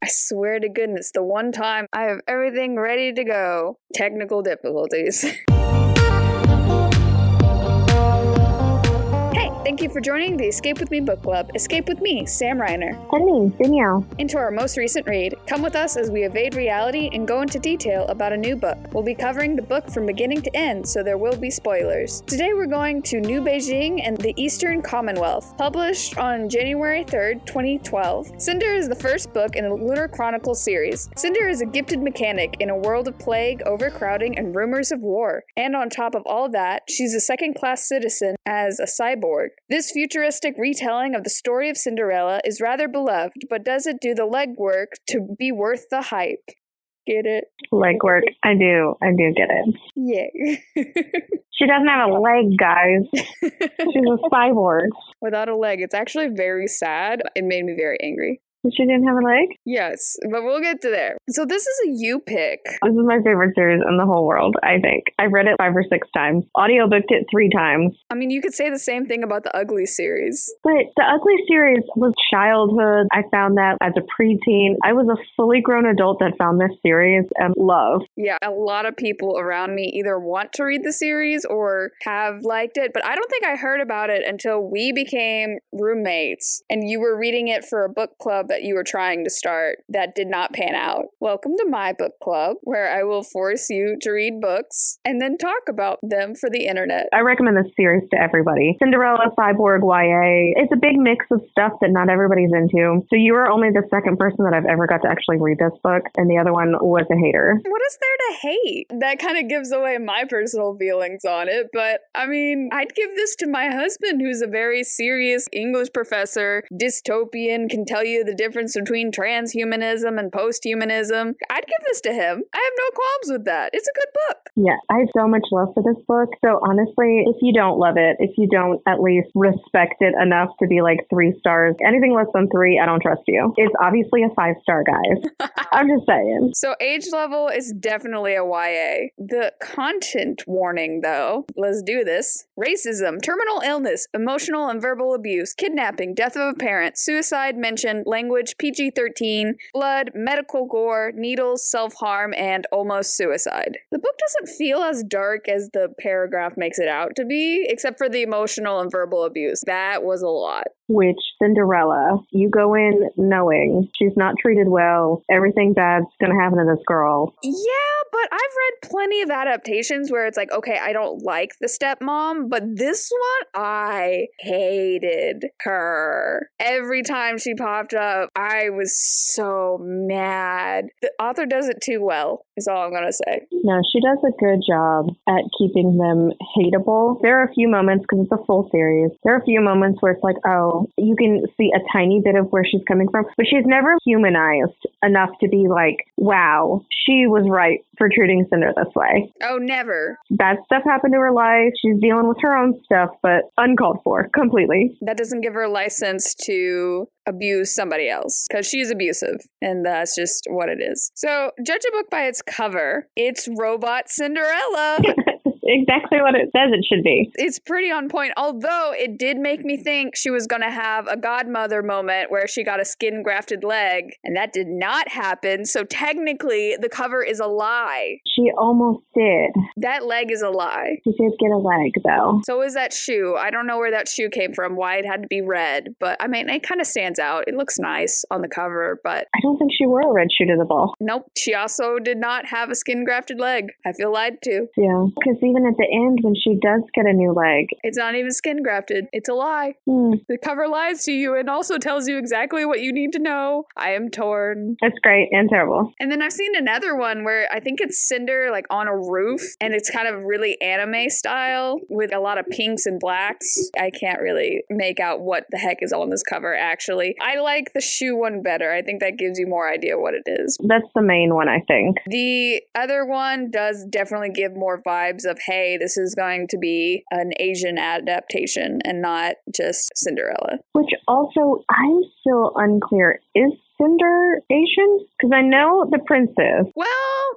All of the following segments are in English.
I swear to goodness, the one time I have everything ready to go. Technical difficulties. Thank you for joining the Escape With Me Book Club. Escape with me, Sam Reiner. And me, Danielle. Into our most recent read. Come with us as we evade reality and go into detail about a new book. We'll be covering the book from beginning to end, so there will be spoilers. Today we're going to New Beijing and the Eastern Commonwealth. Published on January 3rd, 2012, Cinder is the first book in the Lunar Chronicles series. Cinder is a gifted mechanic in a world of plague, overcrowding, and rumors of war. And on top of all that, she's a second-class citizen as a cyborg. This futuristic retelling of the story of Cinderella is rather beloved, but does it do the legwork to be worth the hype? Get it? Legwork. I do get it. Yay. She doesn't have a leg, guys. She's a cyborg. Without a leg. It's actually very sad. It made me very angry. She didn't have a leg? Yes, but we'll get to there. So this is a you pick. This is my favorite series in the whole world, I think. I've read it 5 or 6 times. Audiobooked it 3 times. I mean, you could say the same thing about the Ugly series. But the Ugly series was childhood. I found that as a preteen. I was a fully grown adult that found this series and loved. Yeah, a lot of people around me either want to read the series or have liked it, but I don't think I heard about it until we became roommates and you were reading it for a book club that you were trying to start that did not pan out. Welcome to my book club, where I will force you to read books and then talk about them for the internet. I recommend this series to everybody. Cinderella, Cyborg, YA. It's a big mix of stuff that not everybody's into. So you are only the second person that I've ever got to actually read this book, and the other one was a hater. What is there to hate? That kind of gives away my personal feelings on it, but I mean, I'd give this to my husband, who's a very serious English professor, dystopian, can tell you the difference between transhumanism and posthumanism. I'd give this to him. I have no qualms with that. It's a good book. Yeah, I have so much love for this book. So honestly, if you don't love it, if you don't at least respect it enough to be like 3 stars, anything less than 3, I don't trust you. It's obviously a 5-star, guys. I'm just saying. So age level is definitely a YA. The content warning, though, let's do this. Racism, terminal illness, emotional and verbal abuse, kidnapping, death of a parent, suicide mentioned, language PG-13, blood, medical gore, needles, self-harm, and almost suicide. The book doesn't feel as dark as the paragraph makes it out to be, except for the emotional and verbal abuse. That was a lot. Which Cinderella, you go in knowing she's not treated well, everything bad's gonna happen to this girl. Yeah, but I've read plenty of adaptations where it's like, okay, I don't like the stepmom, but this one, I hated her. Every time she popped up, I was so mad. The author does it too well, is all I'm gonna say. No, she does a good job at keeping them hateable. There are a few moments, because it's a full series, there are a few moments where it's like, oh, you can see a tiny bit of where she's coming from, but she's never humanized enough to be like, wow, she was right for treating Cinder this way. Oh, never. Bad stuff happened to her life. She's dealing with her own stuff, but uncalled for, completely. That doesn't give her license to abuse somebody else, because she's abusive, and that's just what it is. So, judge a book by its cover. It's Robot Cinderella. Exactly what it says it should be. It's pretty on point, although it did make me think she was going to have a godmother moment where she got a skin grafted leg, and that did not happen. So technically, the cover is a lie. She almost did. That leg is a lie. She did get a leg, though. So is that shoe. I don't know where that shoe came from, why it had to be red, but I mean, it kind of stands out. It looks nice on the cover, but I don't think she wore a red shoe to the ball. Nope. She also did not have a skin grafted leg. I feel lied to. Yeah, because even at the end, when she does get a new leg, it's not even skin grafted. It's a lie. The cover lies to you and also tells you exactly what you need to know. I am torn. That's great and terrible. And then I've seen another one where I think it's Cinder like on a roof, and it's kind of really anime style with a lot of pinks and blacks. I can't really make out what the heck is on this cover, actually. I like the shoe one better. I think that gives you more idea what it is. That's the main one, I think. The other one does definitely give more vibes of, hey, this is going to be an Asian adaptation and not just Cinderella. Which also, I'm still unclear. Is Cinder Asian? Because I know the prince is. Well,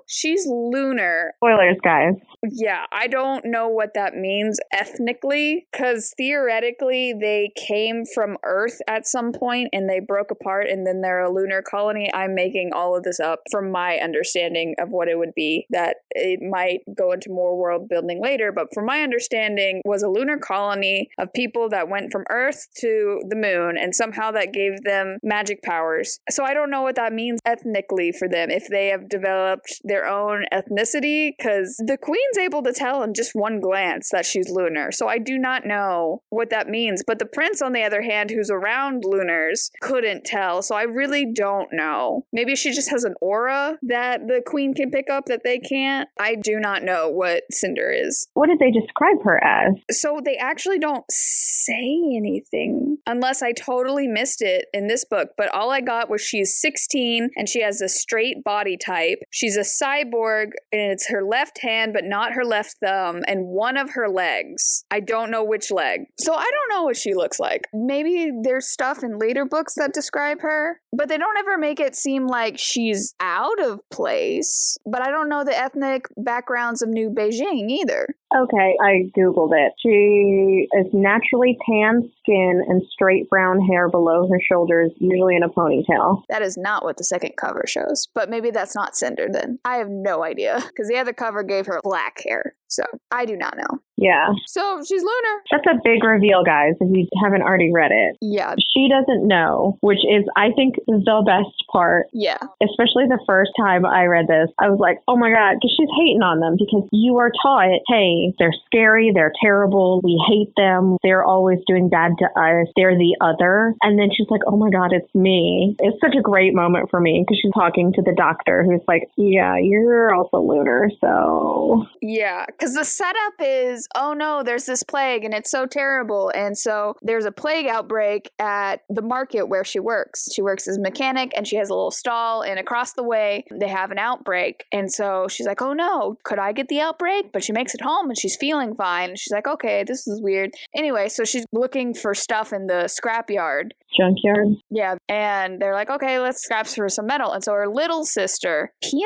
she's lunar. Spoilers, guys. Yeah, I don't know what that means ethnically, because theoretically they came from Earth at some point and they broke apart and then they're a lunar colony. I'm making all of this up from my understanding of what it would be. That it might go into more world building later, but from my understanding was a lunar colony of people that went from Earth to the moon, and somehow that gave them magic powers. So I don't know what that means ethnically for them, if they have developed their own ethnicity, because the queen's able to tell in just one glance that she's lunar. So I do not know what that means. But the prince, on the other hand, who's around lunars, couldn't tell. So I really don't know. Maybe she just has an aura that the queen can pick up that they can't. I do not know what Cinder is. What did they describe her as? So they actually don't say anything, unless I totally missed it in this book. But all I got was she's 16 and she has a straight body type. She's a cyborg and it's her left hand, but not her left thumb, and one of her legs. I don't know which leg. So I don't know what she looks like. Maybe there's stuff in later books that describe her, but they don't ever make it seem like she's out of place. But I don't know the ethnic backgrounds of New Beijing either. Okay, I Googled it. She is naturally tan skin and straight brown hair below her shoulders, usually in a ponytail. That is not what the second cover shows, but maybe that's not Cinder then. I have no idea, because the other cover gave her black hair, so I do not know. Yeah. So she's lunar. That's a big reveal, guys, if you haven't already read it. Yeah. She doesn't know, which is, I think, the best part. Yeah. Especially the first time I read this, I was like, oh my God, because she's hating on them, because you are taught, hey, they're scary, they're terrible, we hate them, they're always doing bad to us, they're the other. And then she's like, oh my God, it's me. It's such a great moment for me, because she's talking to the doctor who's like, yeah, you're also lunar, so. Yeah, because the setup is, oh no, there's this plague and it's so terrible. And so there's a plague outbreak at the market where she works. She works as a mechanic and she has a little stall, and across the way they have an outbreak. And so she's like, oh no, could I get the outbreak? But she makes it home and she's feeling fine. And she's like, okay, this is weird. Anyway, so she's looking for stuff in the scrapyard. Junkyard. Yeah, and they're like, okay, let's scrap for some metal. And so her little sister, Peony?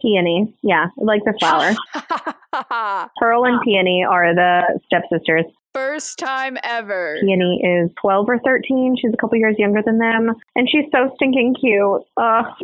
Peony, yeah, like the flower. Pearl and Peony are the stepsisters. First time ever. Peony is 12 or 13. She's a couple years younger than them. And she's so stinking cute.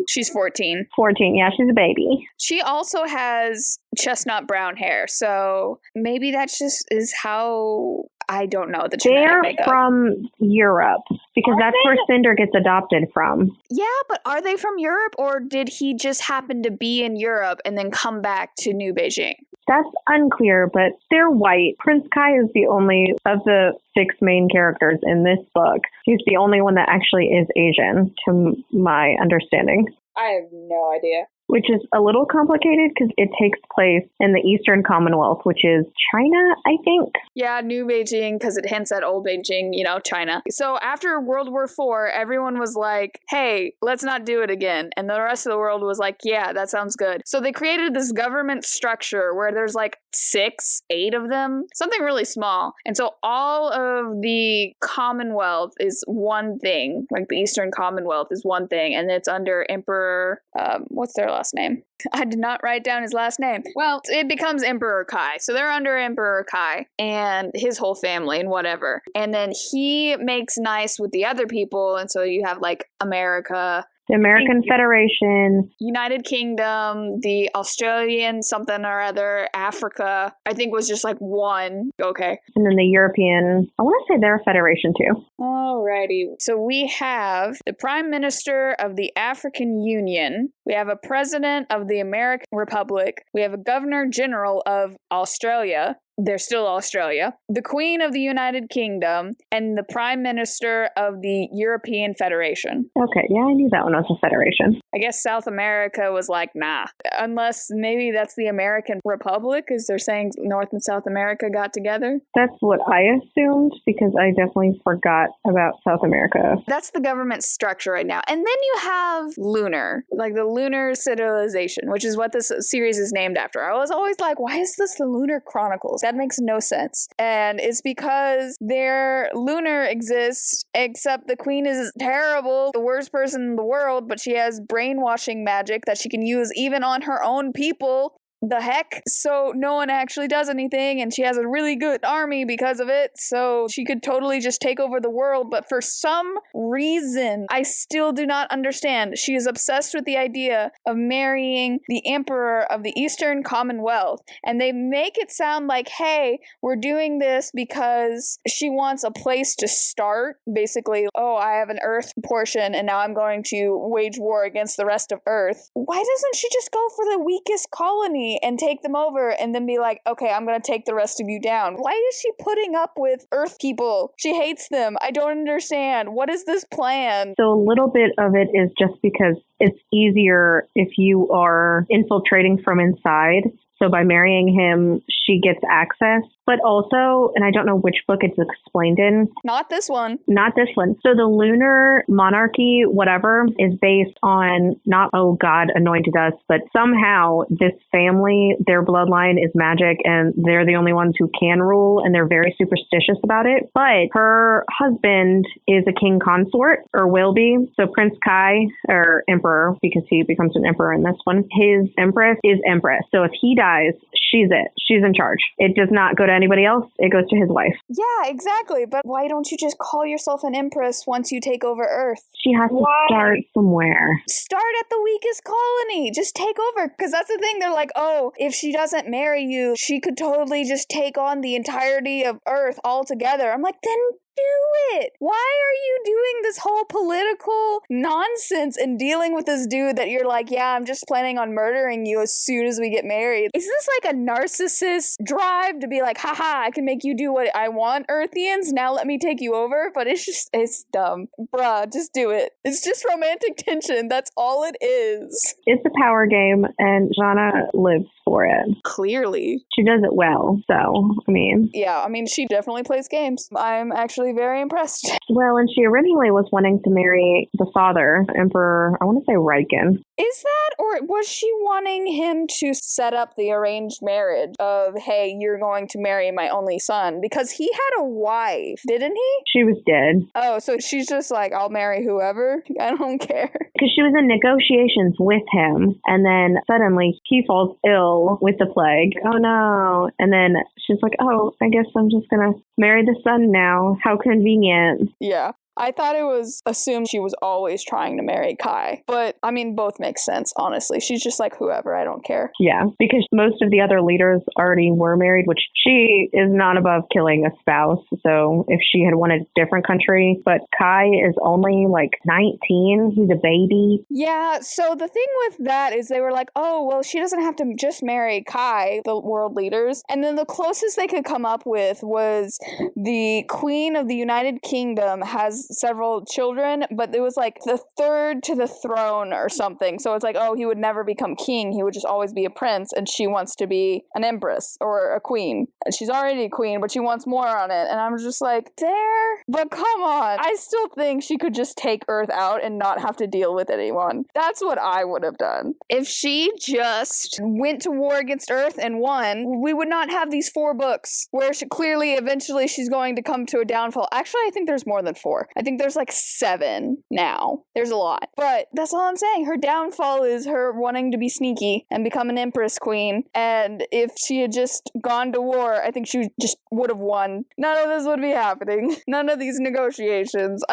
She's 14. 14, yeah, she's a baby. She also has chestnut brown hair. So maybe that's just is how, I don't know, the genetic They're makeup. from Europe, because that's where Cinder gets adopted from. Yeah, but are they from Europe, or did he just happen to be in Europe and then come back to New Beijing? That's unclear, but they're white. Prince Kai is the only of the 6 main characters in this book. He's the only one that actually is Asian, to my understanding. I have no idea. Which is a little complicated because it takes place in the Eastern Commonwealth, which is China, I think. Yeah, New Beijing, because it hints at Old Beijing, China. So after World War IV, everyone was like, hey, let's not do it again. And the rest of the world was like, yeah, that sounds good. So they created this government structure where there's like 6, 8 of them, something really small. And so all of the Commonwealth is one thing, like the Eastern Commonwealth is one thing, and it's under Emperor, what's their last name? I did not write down his last name. Well, it becomes Emperor Kai. So they're under Emperor Kai and his whole family and whatever. And then he makes nice with the other people. And so you have like America, the American Federation, United Kingdom, the Australian something or other, Africa, I think was just like one. Okay. And then the European, I want to say they're a federation too. Alrighty. So we have the Prime Minister of the African Union. We have a President of the American Republic. We have a Governor General of Australia. They're still Australia, the Queen of the United Kingdom, and the Prime Minister of the European Federation. Okay, yeah, I knew that one was a federation. I guess South America was like, nah. Unless maybe that's the American Republic, because they're saying North and South America got together. That's what I assumed, because I definitely forgot about South America. That's the government structure right now. And then you have Lunar, like the Lunar civilization, which is what this series is named after. I was always like, why is this the Lunar Chronicles? that makes no sense. And it's because their Lunar exists, except the queen is terrible, the worst person in the world, but she has brainwashing magic that she can use even on her own people. The heck? So no one actually does anything, and she has a really good army because of it, so she could totally just take over the world. But for some reason, I still do not understand, she is obsessed with the idea of marrying the emperor of the Eastern Commonwealth, and they make it sound like, hey, we're doing this because she wants a place to start. Basically, oh, I have an Earth portion, and now I'm going to wage war against the rest of Earth. Why doesn't she just go for the weakest colony and take them over and then be like, okay, I'm gonna take the rest of you down? Why is she putting up with Earth people? She hates them. I don't understand. What is this plan? So a little bit of it is just because it's easier if you are infiltrating from inside. So by marrying him, she gets access. But also, and I don't know which book it's explained in. Not this one. Not this one. So the lunar monarchy, whatever, is based on not, oh God anointed us, but somehow this family, their bloodline is magic and they're the only ones who can rule, and they're very superstitious about it. But her husband is a king consort, or will be. So Prince Kai, or emperor, because he becomes an emperor in this one, his empress is empress. So if he dies, she's it. She's in charge. It does not go to anybody else. It goes to his wife. Yeah, exactly. But why don't you just call yourself an empress once you take over Earth? She has to start somewhere. Start at the weakest colony. Just take over. Because that's the thing. They're like, oh, if she doesn't marry you, she could totally just take on the entirety of Earth altogether. I'm like, then do it. Why are you doing this whole political nonsense and dealing with this dude that you're like, yeah, I'm just planning on murdering you as soon as we get married? Is this like a narcissist drive to be like, haha, I can make you do what I want, Earthians? Now let me take you over? But it's dumb. Bruh, just do it. It's just romantic tension. That's all it is. It's a power game, and Jana lives for it. Clearly. She does it well, so, I mean. Yeah, I mean, she definitely plays games. I'm actually very impressed. Well, and she originally was wanting to marry the father, Emperor, I want to say Riken. Is that, or was she wanting him to set up the arranged marriage of, hey, you're going to marry my only son? Because he had a wife, didn't he? She was dead. Oh, so she's just like, I'll marry whoever? I don't care. Because she was in negotiations with him, and then suddenly he falls ill with the plague. Oh no. And then she's like, oh, I guess I'm just gonna marry the son now. How convenient. Yeah. I thought it was assumed she was always trying to marry Kai. But, I mean, both make sense, honestly. She's just like, whoever, I don't care. Yeah, because most of the other leaders already were married, which she is not above killing a spouse. So if she had wanted a different country, but Kai is only like 19. He's a baby. Yeah, so the thing with that is they were like, oh, well, she doesn't have to just marry Kai, the world leaders. And then the closest they could come up with was the Queen of the United Kingdom has several children, but it was like the third to the throne or something. So it's like, oh, he would never become king. He would just always be a prince, and she wants to be an empress or a queen. And she's already a queen, but she wants more on it. And I'm just like, there? But come on. I still think she could just take Earth out and not have to deal with anyone. That's what I would have done. If she just went to war against Earth and won, we would not have these 4 books where clearly eventually she's going to come to a downfall. Actually, I think there's more than 4. I think there's like 7 now. There's a lot. But that's all I'm saying. Her downfall is her wanting to be sneaky and become an empress queen. And if she had just gone to war, I think she just would have won. None of this would be happening. None of these negotiations.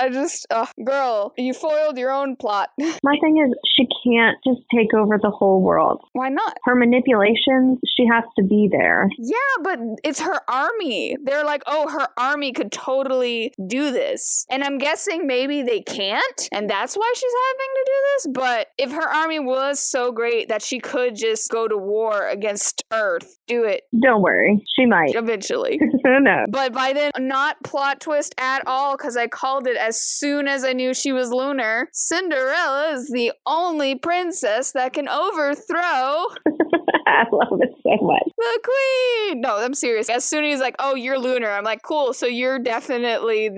Girl, you foiled your own plot. My thing is, she can't just take over the whole world. Why not? Her manipulations, she has to be there. Yeah, but it's her army. They're like, oh, her army could totally do this. And I'm guessing maybe they can't, and that's why she's having to do this. But if her army was so great that she could just go to war against Earth, do it. Don't worry. She might. Eventually. No. But by then, not plot twist at all, because I called it as soon as I knew she was Lunar. Cinderella is the only princess that can overthrow I love it so much. the queen. No, I'm serious. As soon as he's like, oh, you're Lunar, I'm like, cool, so you're definitely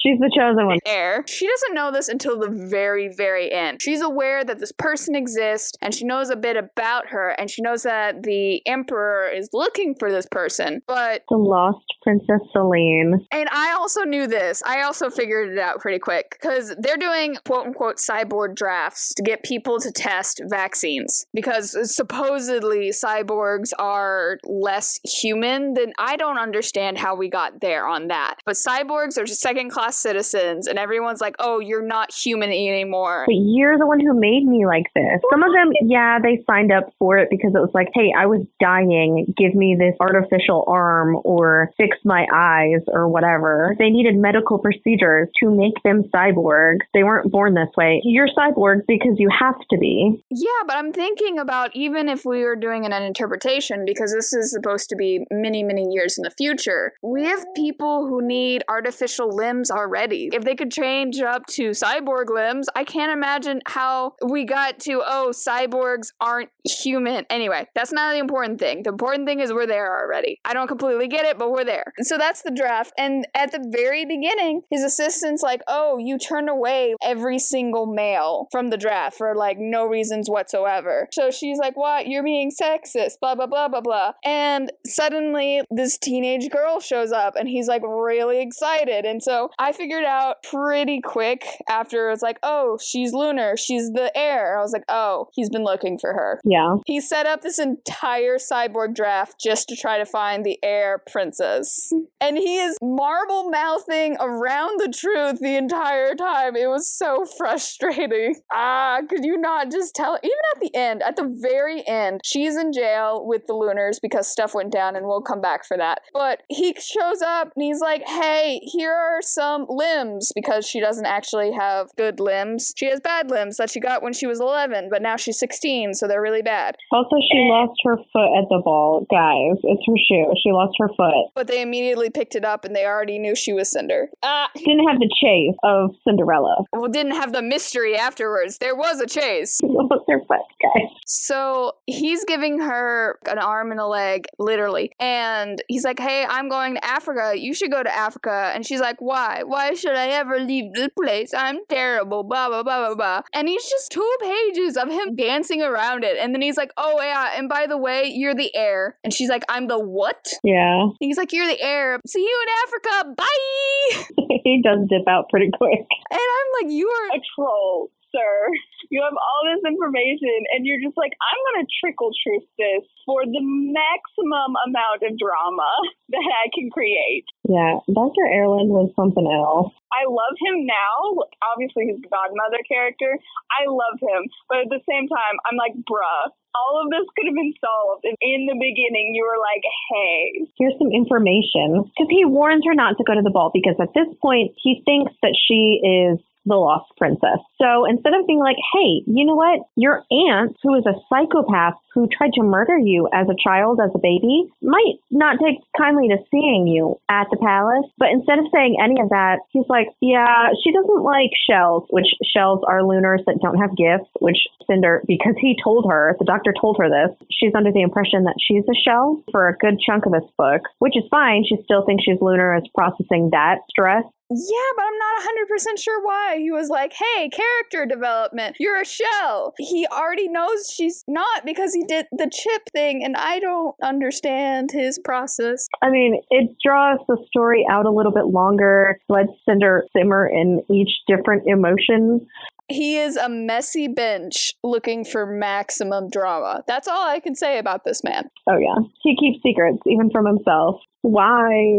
She's the chosen one. Heir. She doesn't know this until the very, very end. She's aware that this person exists, and she knows a bit about her, and she knows that the Emperor is looking for this person, but... The lost Princess Celine. And I also knew this. I also figured it out pretty quick, because they're doing quote-unquote cyborg drafts to get people to test vaccines, because supposedly cyborgs are less human. Then I don't understand how we got there on that. But cyborgs are just second-class citizens, and everyone's like, oh, you're not human anymore. But you're the one who made me like this. Some of them, yeah, they signed up for it because it was like, hey, I was dying. Give me this artificial arm or fix my eyes or whatever. They needed medical procedures to make them cyborgs. They weren't born this way. You're cyborgs because you have to be. Yeah, but I'm thinking about even if we were doing an interpretation, because this is supposed to be many, many years in the future, we have people who need artificial limbs already. If they could change up to cyborg limbs, I can't imagine how we got to, oh, cyborgs aren't human. Anyway, that's not the important thing. The important thing is we're there already. I don't completely get it, but we're there. So that's the draft. And at the very beginning, his assistant's like, oh, you turned away every single male from the draft for like no reasons whatsoever. So she's like, what? You're being sexist, blah, blah, blah, blah, blah. And suddenly this teenage girl shows up and he's like really excited. And so I figured out pretty quick after it's like, oh, she's Lunar. She's the heir. I was like, oh, he's been looking for her. Yeah. He set up this entire cyborg draft just to try to find the heir princess. And he is marble mouthing around the truth the entire time. It was so frustrating. Could you not just tell? Even at the end, at the very end, she's in jail with the Lunars because stuff went down, and we'll come back for that. But he shows up and he's like, hey, here are some limbs, because she doesn't actually have good limbs. She has bad limbs that she got when she was 11, but now she's 16, so they're really bad. Also, she lost her foot at the ball. Guys, it's her shoe. She lost her foot. But they immediately picked it up and they already knew she was Cinder. Didn't have the chase of Cinderella. Well, didn't have the mystery afterwards. There was a chase. She lost her foot, guys. So he's giving her an arm and a leg, literally. And he's like, hey, I'm going to Africa. You should go to Africa. And she's like, why? Why should I ever leave this place? I'm terrible, blah, blah, blah, blah, blah. And he's just 2 pages of him dancing around it. And then he's like, oh, yeah, and by the way, you're the heir. And she's like, I'm the what? Yeah. And he's like, you're the heir. See you in Africa. Bye. He does dip out pretty quick. And I'm like, you are a troll, sir. You have all this information, and you're just like, I'm going to trickle truth this for the maximum amount of drama that I can create. Yeah, Dr. Erland was something else. I love him now. Obviously, he's the godmother character. I love him. But at the same time, I'm like, bruh, all of this could have been solved. And in the beginning, you were like, hey. Here's some information. Because he warns her not to go to the ball, because at this point, he thinks that she is the lost princess. So instead of being like, hey, you know what? Your aunt, who is a psychopath who tried to murder you as a child, as a baby, might not take kindly to seeing you at the palace. But instead of saying any of that, he's like, yeah, she doesn't like shells, which shells are Lunars that don't have gifts, which Cinder, because he told her, the doctor told her this, she's under the impression that she's a shell for a good chunk of this book, which is fine. She still thinks she's Lunar, is processing that stress. Yeah, but I'm not 100% sure why. He was like, hey, character development, you're a shell. He already knows she's not because he did the chip thing, and I don't understand his process. I mean, it draws the story out a little bit longer, lets Cinder simmer in each different emotion. He is a messy bench looking for maximum drama. That's all I can say about this man. Oh, yeah. He keeps secrets, even from himself. Why?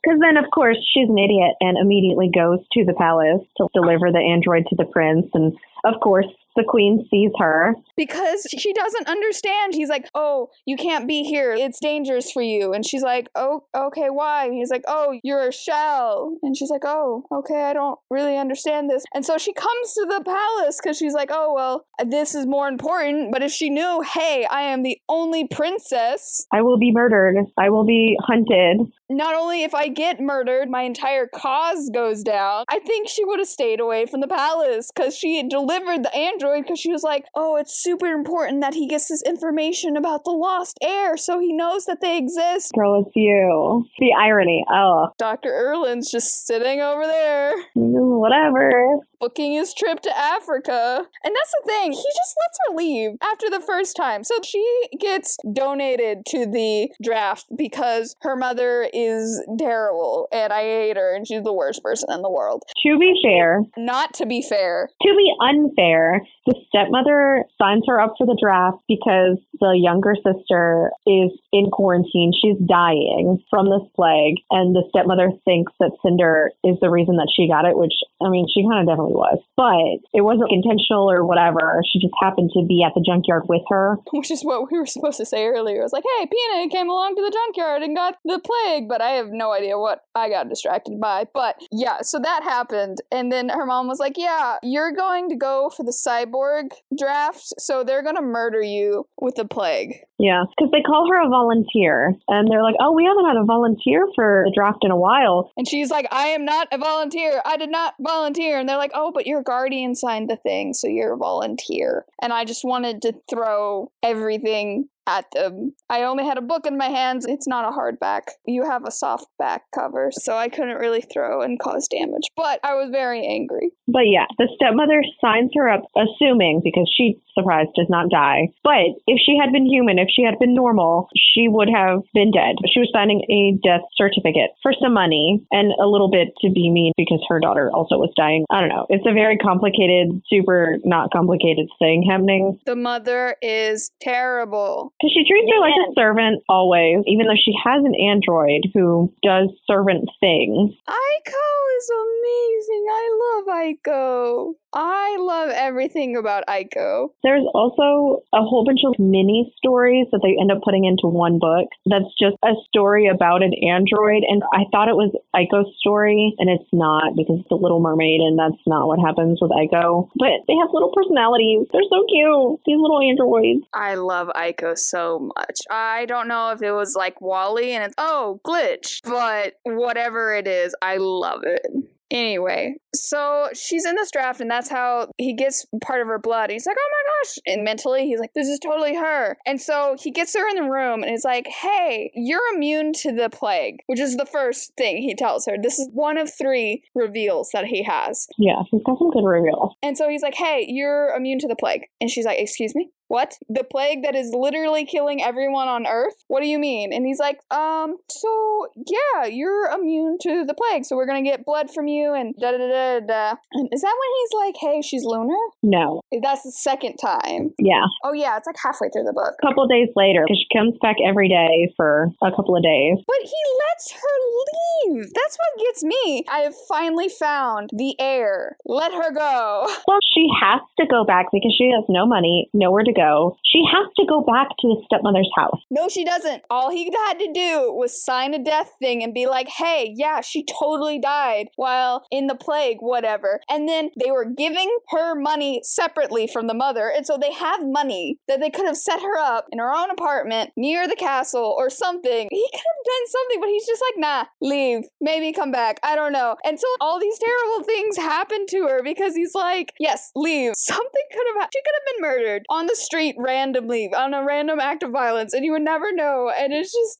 Because then, of course, she's an idiot and immediately goes to the palace to deliver the android to the prince. And, of course, the queen sees her. Because she doesn't understand. He's like, oh, you can't be here. It's dangerous for you. And she's like, oh, okay, why? And he's like, oh, you're a shell. And she's like, oh, okay, I don't really understand this. And so she comes to the palace because she's like, oh, well, this is more important. But if she knew, hey, I am the only princess. I will be murdered. I will be hunted. Not only if I get murdered, my entire cause goes down. I think she would have stayed away from the palace because she delivered the android android because she was like, oh, it's super important that he gets this information about the lost heir so he knows that they exist. Girl, it's you. The irony. Oh. Dr. Erlin's just sitting over there. Whatever. Booking his trip to Africa. And that's the thing, he just lets her leave after the first time. So she gets donated to the draft because her mother is terrible and I hate her and she's the worst person in the world. To be fair. Not to be fair. To be unfair, the stepmother signs her up for the draft because the younger sister is in quarantine. She's dying from this plague. And the stepmother thinks that Cinder is the reason that she got it, which, I mean, she kind of definitely was. But it wasn't intentional or whatever. She just happened to be at the junkyard with her. Which is what we were supposed to say earlier. It was like, hey, Peanut came along to the junkyard and got the plague, but I have no idea what I got distracted by. But yeah, so that happened. And then her mom was like, yeah, you're going to go for the cyborg draft, so they're going to murder you with the plague. Yeah, because they call her a volunteer. And they're like, oh, we haven't had a volunteer for the draft in a while. And she's like, I am not a volunteer. I did not volunteer. And they're like, oh, but your guardian signed the thing, so you're a volunteer. And I just wanted to throw everything at them. I only had a book in my hands. It's not a hardback. You have a soft back cover, so I couldn't really throw and cause damage. But I was very angry. But yeah, the stepmother signs her up, assuming, because she, surprised, does not die. But if she had been human, if she had been normal, she would have been dead. She was signing a death certificate for some money and a little bit to be mean because her daughter also was dying. I don't know. It's a very complicated, super not complicated thing happening. The mother is terrible. Because she treats her like a servant always, even though she has an android who does servant things. Aiko is amazing. I love Aiko. I love everything about Aiko. There's also a whole bunch of mini stories that they end up putting into one book that's just a story about an android. And I thought it was Aiko's story, and it's not because it's a Little Mermaid, and that's not what happens with Aiko. But they have little personalities. They're so cute. These little androids. I love Aiko so much. I don't know if it was like Wall-E and it's, oh, glitch. But whatever it is, I love it. Anyway, so she's in this draft, and that's how he gets part of her blood. He's like, oh my gosh. And mentally, he's like, this is totally her. And so he gets her in the room, and he's like, hey, you're immune to the plague, which is the first thing he tells her. This is one of 3 reveals that he has. Yeah, he's got some good reveals. And so he's like, hey, you're immune to the plague. And she's like, excuse me? What? The plague that is literally killing everyone on Earth? What do you mean? And he's like, so yeah, you're immune to the plague, so we're gonna get blood from you and da-da-da-da-da. And is that when he's like, hey, she's Lunar? No. That's the second time. Yeah. Oh yeah, it's like halfway through the book. A couple of days later, because she comes back every day for a couple of days. But he lets her leave. That's what gets me. I have finally found the heir. Let her go. Well, she has to go back because she has no money, nowhere to go. She has to go back to the stepmother's house. No, she doesn't. All he had to do was sign a death thing and be like, hey, yeah, she totally died while in the plague, whatever. And then they were giving her money separately from the mother. And so they have money that they could have set her up in her own apartment near the castle or something. He could have done something, but he's just like, nah, leave. Maybe come back. I don't know. And so all these terrible things happen to her because he's like, yes, leave. Something could have happened. She could have been murdered on the street randomly on a random act of violence, and you would never know. And it's just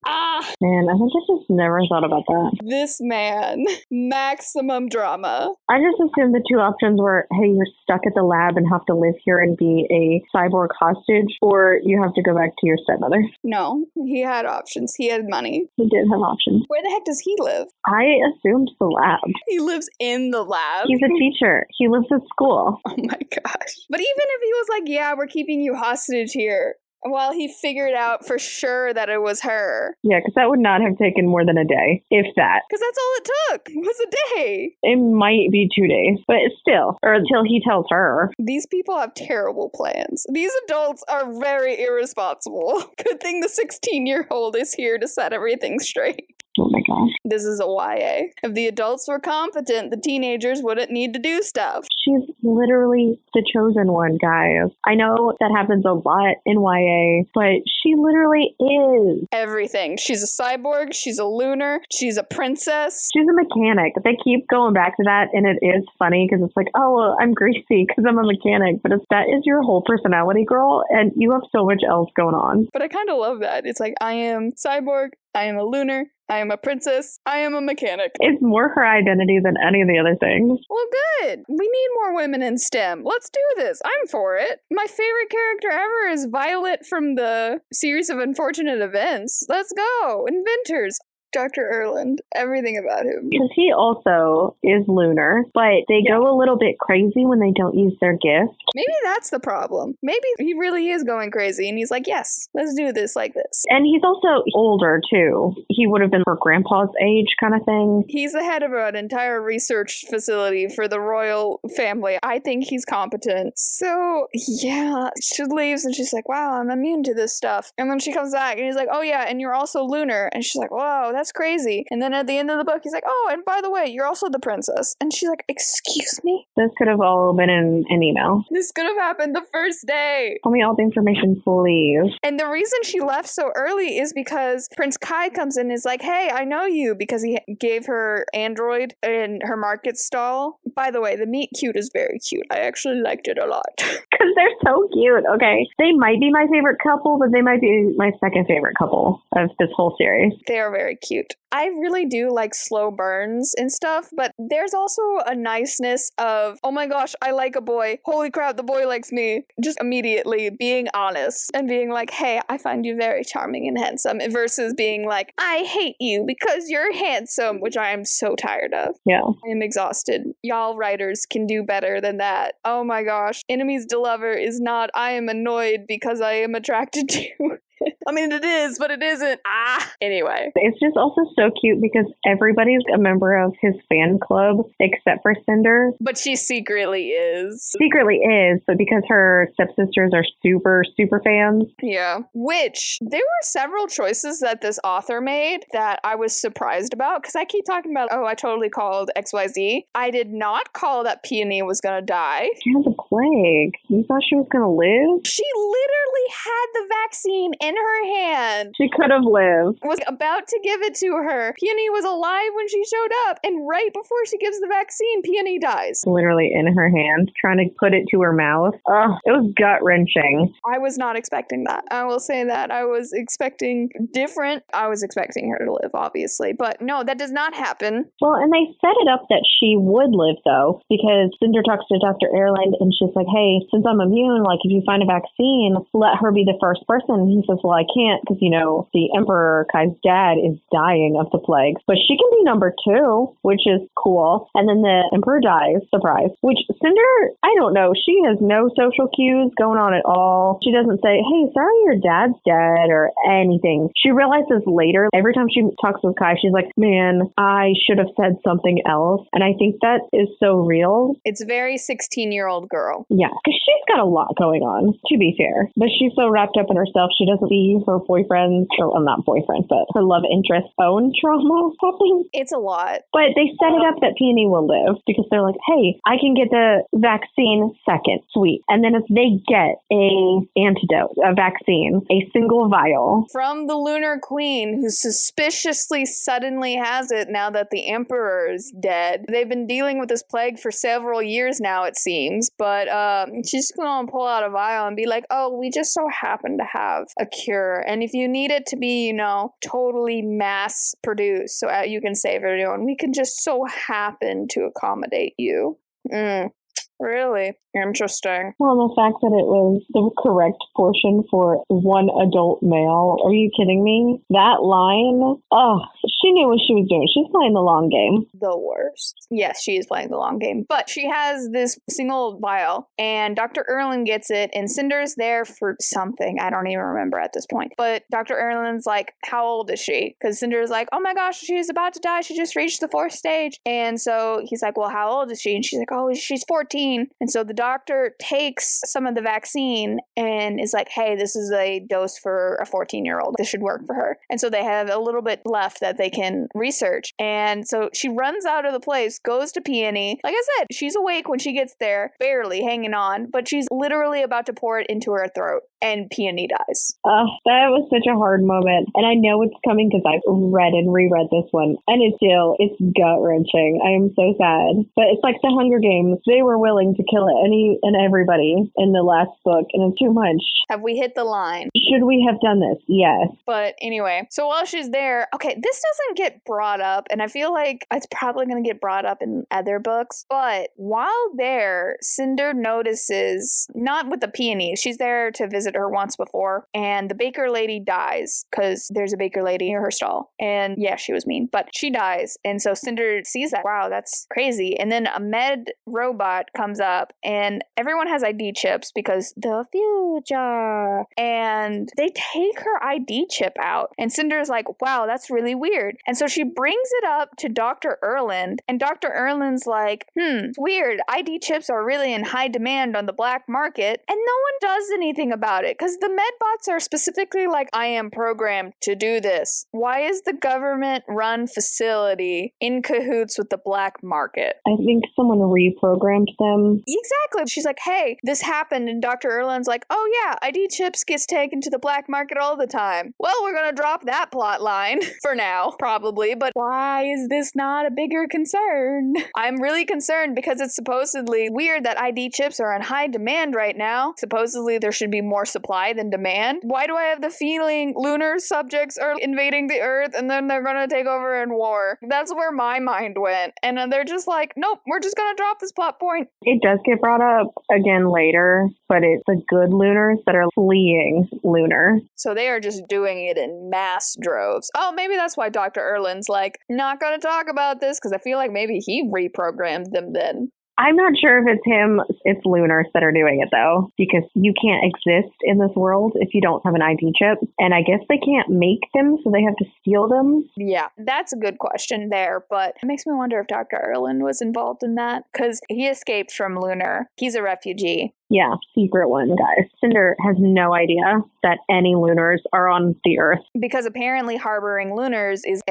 Man, I just never thought about that. This man, maximum drama. I just assumed the 2 options were, hey, you're stuck at the lab and have to live here and be a cyborg hostage, or you have to go back to your stepmother. No, he had options. He had money. He did have options. Where the heck does he live? I assumed the lab. He lives in the lab. He's a teacher. He lives at school. Oh my gosh. But even if he was like, yeah, we're keeping you hostage here, well, he figured out for sure that it was her. Yeah, because that would not have taken more than a day, if that. Because that's all it took, was a day. It might be 2 days, but still, or until he tells her. These people have terrible plans. These adults are very irresponsible. Good thing the 16-year-old is here to set everything straight. Oh my gosh. This is a YA. If the adults were competent, the teenagers wouldn't need to do stuff. She's literally the chosen one, guys. I know that happens a lot in YA, but she literally is. Everything. She's a cyborg, she's a lunar, she's a princess. She's a mechanic. They keep going back to that, and it is funny because it's like, oh, well, I'm greasy because I'm a mechanic, but that is your whole personality, girl, and you have so much else going on. But I kind of love that. It's like, I am cyborg, I am a lunar, I am a princess, I am a mechanic. It's more her identity than any of the other things. Well, good. We need more women in STEM. Let's do this. I'm for it. My favorite character ever is Violet from the series of Unfortunate Events. Let's go. Inventors. Dr. Erland, everything about him. Because he also is lunar, but they go a little bit crazy when they don't use their gift. Maybe that's the problem. Maybe he really is going crazy and he's like, yes, let's do this like this. And he's also older, too. He would have been her grandpa's age kind of thing. He's the head of an entire research facility for the royal family. I think he's competent. So, yeah, she leaves and she's like, wow, I'm immune to this stuff. And then she comes back and he's like, oh yeah, and you're also lunar. And she's like, whoa, that's crazy. And then at the end of the book, he's like, oh, and by the way, you're also the princess. And she's like, excuse me? This could have all been in an email. This could have happened the first day. Tell me all the information, please. And the reason she left so early is because Prince Kai comes in and is like, hey, I know you, because he gave her android in her market stall. By the way, the meet cute is very cute. I actually liked it a lot. Because they're so cute. Okay. They might be my favorite couple, but they might be my second favorite couple of this whole series. They are very cute. I really do like slow burns and stuff, but there's also a niceness of, oh my gosh, I like a boy. Holy crap, the boy likes me. Just immediately being honest and being like, hey, I find you very charming and handsome, versus being like, I hate you because you're handsome, which I am so tired of. Yeah. I am exhausted. Y'all writers can do better than that. Oh my gosh. Enemies to lover is not, I am annoyed because I am attracted to you. I mean, it is, but it isn't. Anyway. It's just also so cute because everybody's a member of his fan club except for Cinder. But she secretly is. Secretly is, but because her stepsisters are super, super fans. Yeah. Which, there were several choices that this author made that I was surprised about, because I keep talking about, oh, I totally called XYZ. I did not call that Peony was going to die. She has a plague. You thought she was going to live? She literally had the vaccine in her hand. She could have lived. Was about to give it to her. Peony was alive when she showed up, and right before she gives the vaccine, Peony dies. Literally in her hand, trying to put it to her mouth. Ugh, it was gut-wrenching. I was not expecting that. I will say that. I was expecting different. I was expecting her to live, obviously. But no, that does not happen. Well, and they set it up that she would live, though, because Cinder talks to Dr. Erland, and she's like, hey, since I'm immune, like, if you find a vaccine, let her be the first person. He says, well, I can't because, you know, the Emperor Kai's dad is dying of the plague. But she can be number 2, which is cool. And then the Emperor dies, surprise. Which Cinder, I don't know. She has no social cues going on at all. She doesn't say, hey, sorry your dad's dead or anything. She realizes later, every time she talks with Kai, she's like, man, I should have said something else. And I think that is so real. It's very 16-year-old girl. Yeah, because she's got a lot going on, to be fair. But she's so wrapped up in herself, she doesn't see her boyfriend, or well, not boyfriend, but her love interest's own trauma happening. It's a lot. But they set it up that Peony will live because they're like, hey, I can get the vaccine second. Sweet. And then if they get a vaccine, a single vial. From the Lunar Queen, who suspiciously suddenly has it now that the Emperor is dead. They've been dealing with this plague for several years now, it seems. But she's going to pull out a vial and be like, oh, we just so happen to have a cure. And if you need it to be, you know, totally mass produced so you can save everyone, we can just so happen to accommodate you. Really interesting. Well, the fact that it was the correct portion for one adult male. Are you kidding me? That line, she knew what she was doing. She's playing the long game. The worst. Yes, she is playing the long game. But she has this single vial, and Dr. Erland gets it, and Cinder's there for something. I don't even remember at this point. But Dr. Erland's like, how old is she? Because Cinder's like, oh my gosh, she's about to die. She just reached the 4th stage. And so he's like, well, how old is she? And she's like, oh, she's 14. vaccine. And so the doctor takes some of the vaccine and is like, hey, this is a dose for a 14-year-old. This should work for her. And so they have a little bit left that they can research. And so she runs out of the place, goes to Peony. Like I said, she's awake when she gets there, barely hanging on, but she's literally about to pour it into her throat. And Peony dies. That was such a hard moment. And I know it's coming because I've read and reread this one. And it's gut-wrenching. I am so sad. But it's like the Hunger Games. They were willing to kill any and everybody in the last book. And it's too much. Have we hit the line? Should we have done this? Yes. But anyway, so while she's there, okay, this doesn't get brought up. And I feel like it's probably going to get brought up in other books. But while there, Cinder notices, not with the Peony, she's there to visit her once before, and the baker lady dies because there's a baker lady near her stall. And yeah, she was mean, but she dies. And so Cinder sees that, wow, that's crazy. And then a med robot comes up and everyone has ID chips because the future. And they take her ID chip out. And Cinder's like, wow, that's really weird. And so she brings it up to Dr. Erland, and Dr. Erland's like, it's weird. ID chips are really in high demand on the black market, and no one does anything about it because the medbots are specifically like, I am programmed to do this. Why is the government-run facility in cahoots with the black market? I think someone reprogrammed them. Exactly. She's like, hey, this happened, and Dr. Erland's like, oh yeah, ID chips gets taken to the black market all the time. Well, we're gonna drop that plot line for now, probably, but why is this not a bigger concern? I'm really concerned because it's supposedly weird that ID chips are in high demand right now. Supposedly there should be more supply than demand. Why do I have the feeling lunar subjects are invading the Earth and then they're gonna take over in war? That's where my mind went. And they're just like, nope, we're just gonna drop this plot point. It does get brought up again later, but it's the good Lunars that are fleeing Lunar. So they are just doing it in mass droves. Oh, maybe that's why Dr. Erland's like, not gonna talk about this, because I feel like maybe he reprogrammed them then. I'm not sure if it's him, it's Lunars that are doing it though, because you can't exist in this world if you don't have an ID chip. And I guess they can't make them, so they have to steal them. Yeah, that's a good question there, but it makes me wonder if Dr. Erland was involved in that, because he escaped from Lunar. He's a refugee. Yeah, secret one, guys. Cinder has no idea that any Lunars are on the Earth. Because apparently harboring Lunars is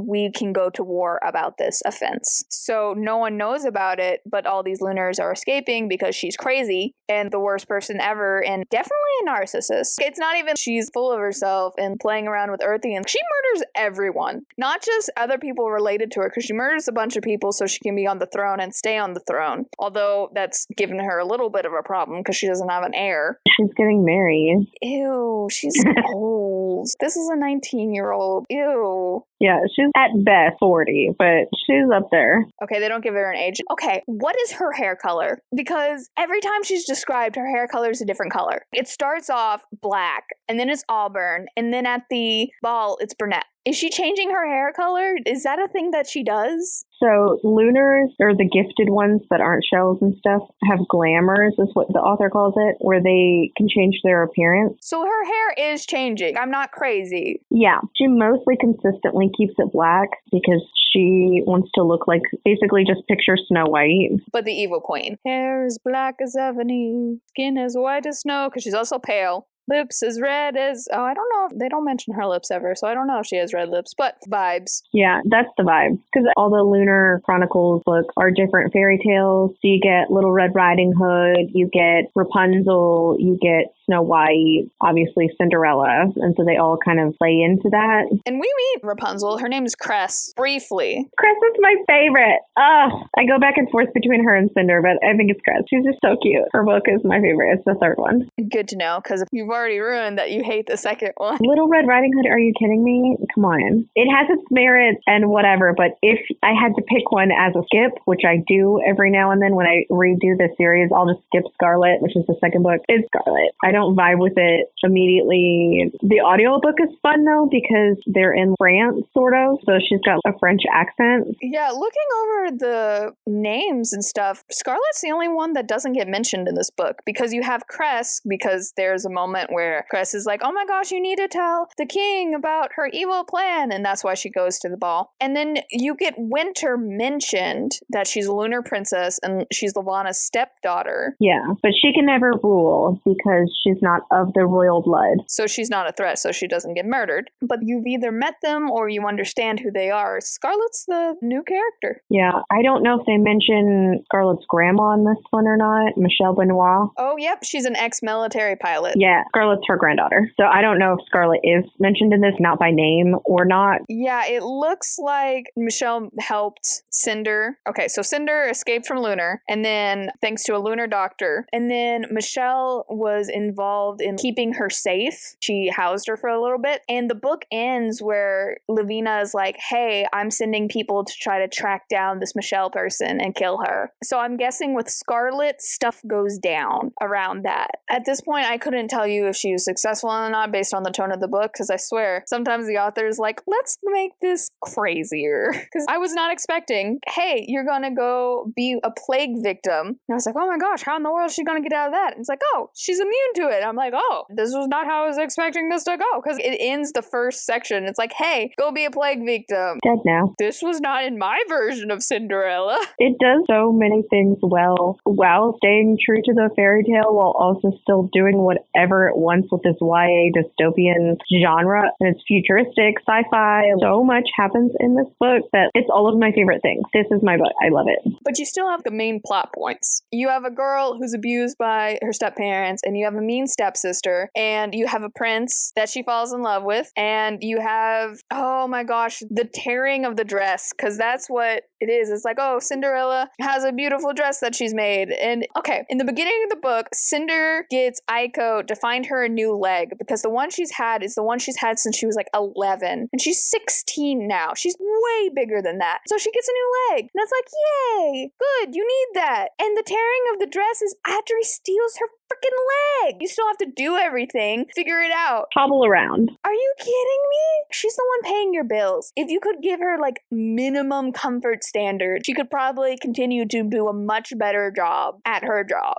we can go to war about this offense. So no one knows about it, but all these Lunars are escaping because she's crazy and the worst person ever, and definitely a narcissist. It's not even she's full of herself and playing around with Earthians. She murders everyone, not just other people related to her, because she murders a bunch of people so she can be on the throne and stay on the throne. Although that's given her a little bit of a problem because she doesn't have an heir. She's getting married. Ew, she's old. This is a 19-year-old. Ew. Yeah, she's at best 40, but she's up there. Okay, they don't give her an age. Okay, what is her hair color? Because every time she's described, her hair color is a different color. It starts off black, and then it's auburn, and then at the ball, it's brunette. Is she changing her hair color? Is that a thing that she does? So Lunars, or the gifted ones that aren't shells and stuff, have glamours, is what the author calls it, where they can change their appearance. So her hair is changing. I'm not crazy. Yeah, she mostly consistently keeps it black because she wants to look like, basically just picture Snow White. But the evil queen. Hair is black as ebony, skin as white as snow, because she's also pale. Lips as red as... Oh, I don't know. They don't mention her lips ever, so I don't know if she has red lips, but vibes. Yeah, that's the vibe. Because all the Lunar Chronicles books are different fairy tales. So you get Little Red Riding Hood, you get Rapunzel, you get Snow White, obviously Cinderella. And so they all kind of play into that. And we meet Rapunzel. Her name is Cress, briefly. Cress is my favorite. I go back and forth between her and Cinder, but I think it's Cress. She's just so cute. Her book is my favorite. It's the third one. Good to know, because you've already ruined that you hate the second one. Little Red Riding Hood, are you kidding me? Come on. It has its merits and whatever, but if I had to pick one as a skip, which I do every now and then when I redo the series, I'll just skip Scarlet, which is the second book. It's Scarlet. I don't vibe with it immediately. The audiobook is fun though because they're in France, sort of. So she's got a French accent. Yeah, looking over the names and stuff, Scarlett's the only one that doesn't get mentioned in this book because you have Cress, because there's a moment where Cress is like, oh my gosh, you need to tell the king about her evil plan, and that's why she goes to the ball. And then you get Winter mentioned, that she's a lunar princess and she's Levana's stepdaughter. Yeah, but she can never rule because she's not of the royal blood. So she's not a threat, so she doesn't get murdered. But you've either met them or you understand who they are. Scarlett's the new character. Yeah, I don't know if they mention Scarlett's grandma in this one or not, Michelle Benoit. Oh, yep, she's an ex-military pilot. Yeah, Scarlett's her granddaughter. So I don't know if Scarlett is mentioned in this, not by name or not. Yeah, it looks like Michelle helped Cinder. Okay, so Cinder escaped from Lunar, and then thanks to a lunar doctor, and then Michelle was involved in keeping her safe. She housed her for a little bit, and the book ends where Lavina is like, hey, I'm sending people to try to track down this Michelle person and kill her. So I'm guessing with Scarlett, stuff goes down around that. At this point, I couldn't tell you if she was successful or not based on the tone of the book, because I swear, sometimes the author is like, let's make this crazier. Because I was not expecting, hey, you're gonna go be a plague victim. And I was like, oh my gosh, how in the world is she gonna get out of that? And it's like, oh, she's immune to it. I'm like, oh, this was not how I was expecting this to go. Because it ends the first section. It's like, hey, go be a plague victim. Dead now. This was not in my version of Cinderella. It does so many things well while staying true to the fairy tale while also still doing whatever it wants with this YA dystopian genre. And it's futuristic, sci-fi. So much happens in this book that it's all of my favorite things. This is my book. I love it. But you still have the main plot points. You have a girl who's abused by her step-parents, and you have a mean stepsister, and you have a prince that she falls in love with, and you have, oh my gosh, the tearing of the dress, because that's what it is. It's like, oh, Cinderella has a beautiful dress that she's made. And okay, in the beginning of the book, Cinder gets Aiko to find her a new leg because the one she's had is the one she's had since she was like 11. And she's 16 now. She's way bigger than that. So she gets a new leg. And it's like, yay, good, you need that. And the tearing of the dress is Audrey steals her freaking leg. You still have to do everything. Figure it out. Hobble around. Are you kidding me? She's the one paying your bills. If you could give her like minimum comfort standard, she could probably continue to do a much better job at her job.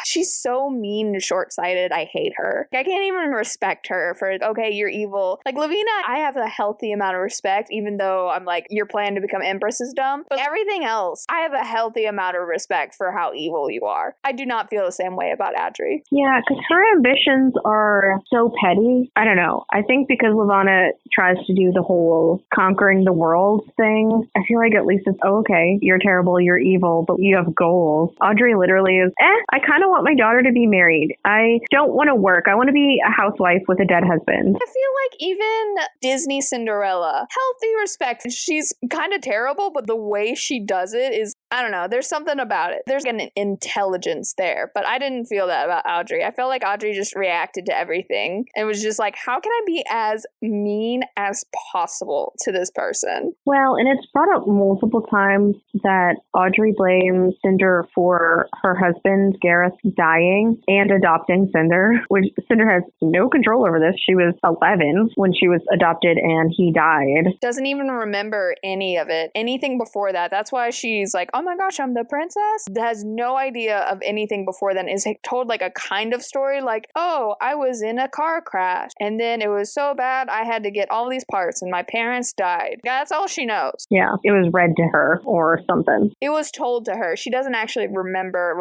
She's so mean and short-sighted. I hate her. I can't even respect her for, okay, you're evil. Like Lavina, I have a healthy amount of respect, even though I'm like, your plan to become Empress is dumb. But everything else, I have a healthy amount of respect for how evil you are. I do not feel the same way about Audrey. Yeah, because her ambitions are so petty. I don't know. I think because Lavana tries to do the whole conquering the world thing, I feel like at least it's, oh, okay, you're terrible, you're evil, but you have goals. Audrey literally is, I kind of want my daughter to be married. I don't want to work. I want to be a housewife with a dead husband. I feel like even Disney Cinderella, healthy respect. She's kind of terrible, but the way she does it is, I don't know, there's something about it. There's an intelligence there, but I didn't feel that about Audrey. I felt like Audrey just reacted to everything and was just like, how can I be as mean as possible to this person? Well, and it's brought up multiple times that Audrey blames Cinder for her husband, Gareth, dying and adopting Cinder, which Cinder has no control over this. She was 11 when she was adopted and he died. Doesn't even remember any of it, anything before that. That's why she's like, oh my gosh, I'm the princess. Has no idea of anything before then. Is told like a kind of story like, oh, I was in a car crash and then it was so bad I had to get all these parts and my parents died. That's all she knows. Yeah, it was read to her or something. It was told to her. She doesn't actually remember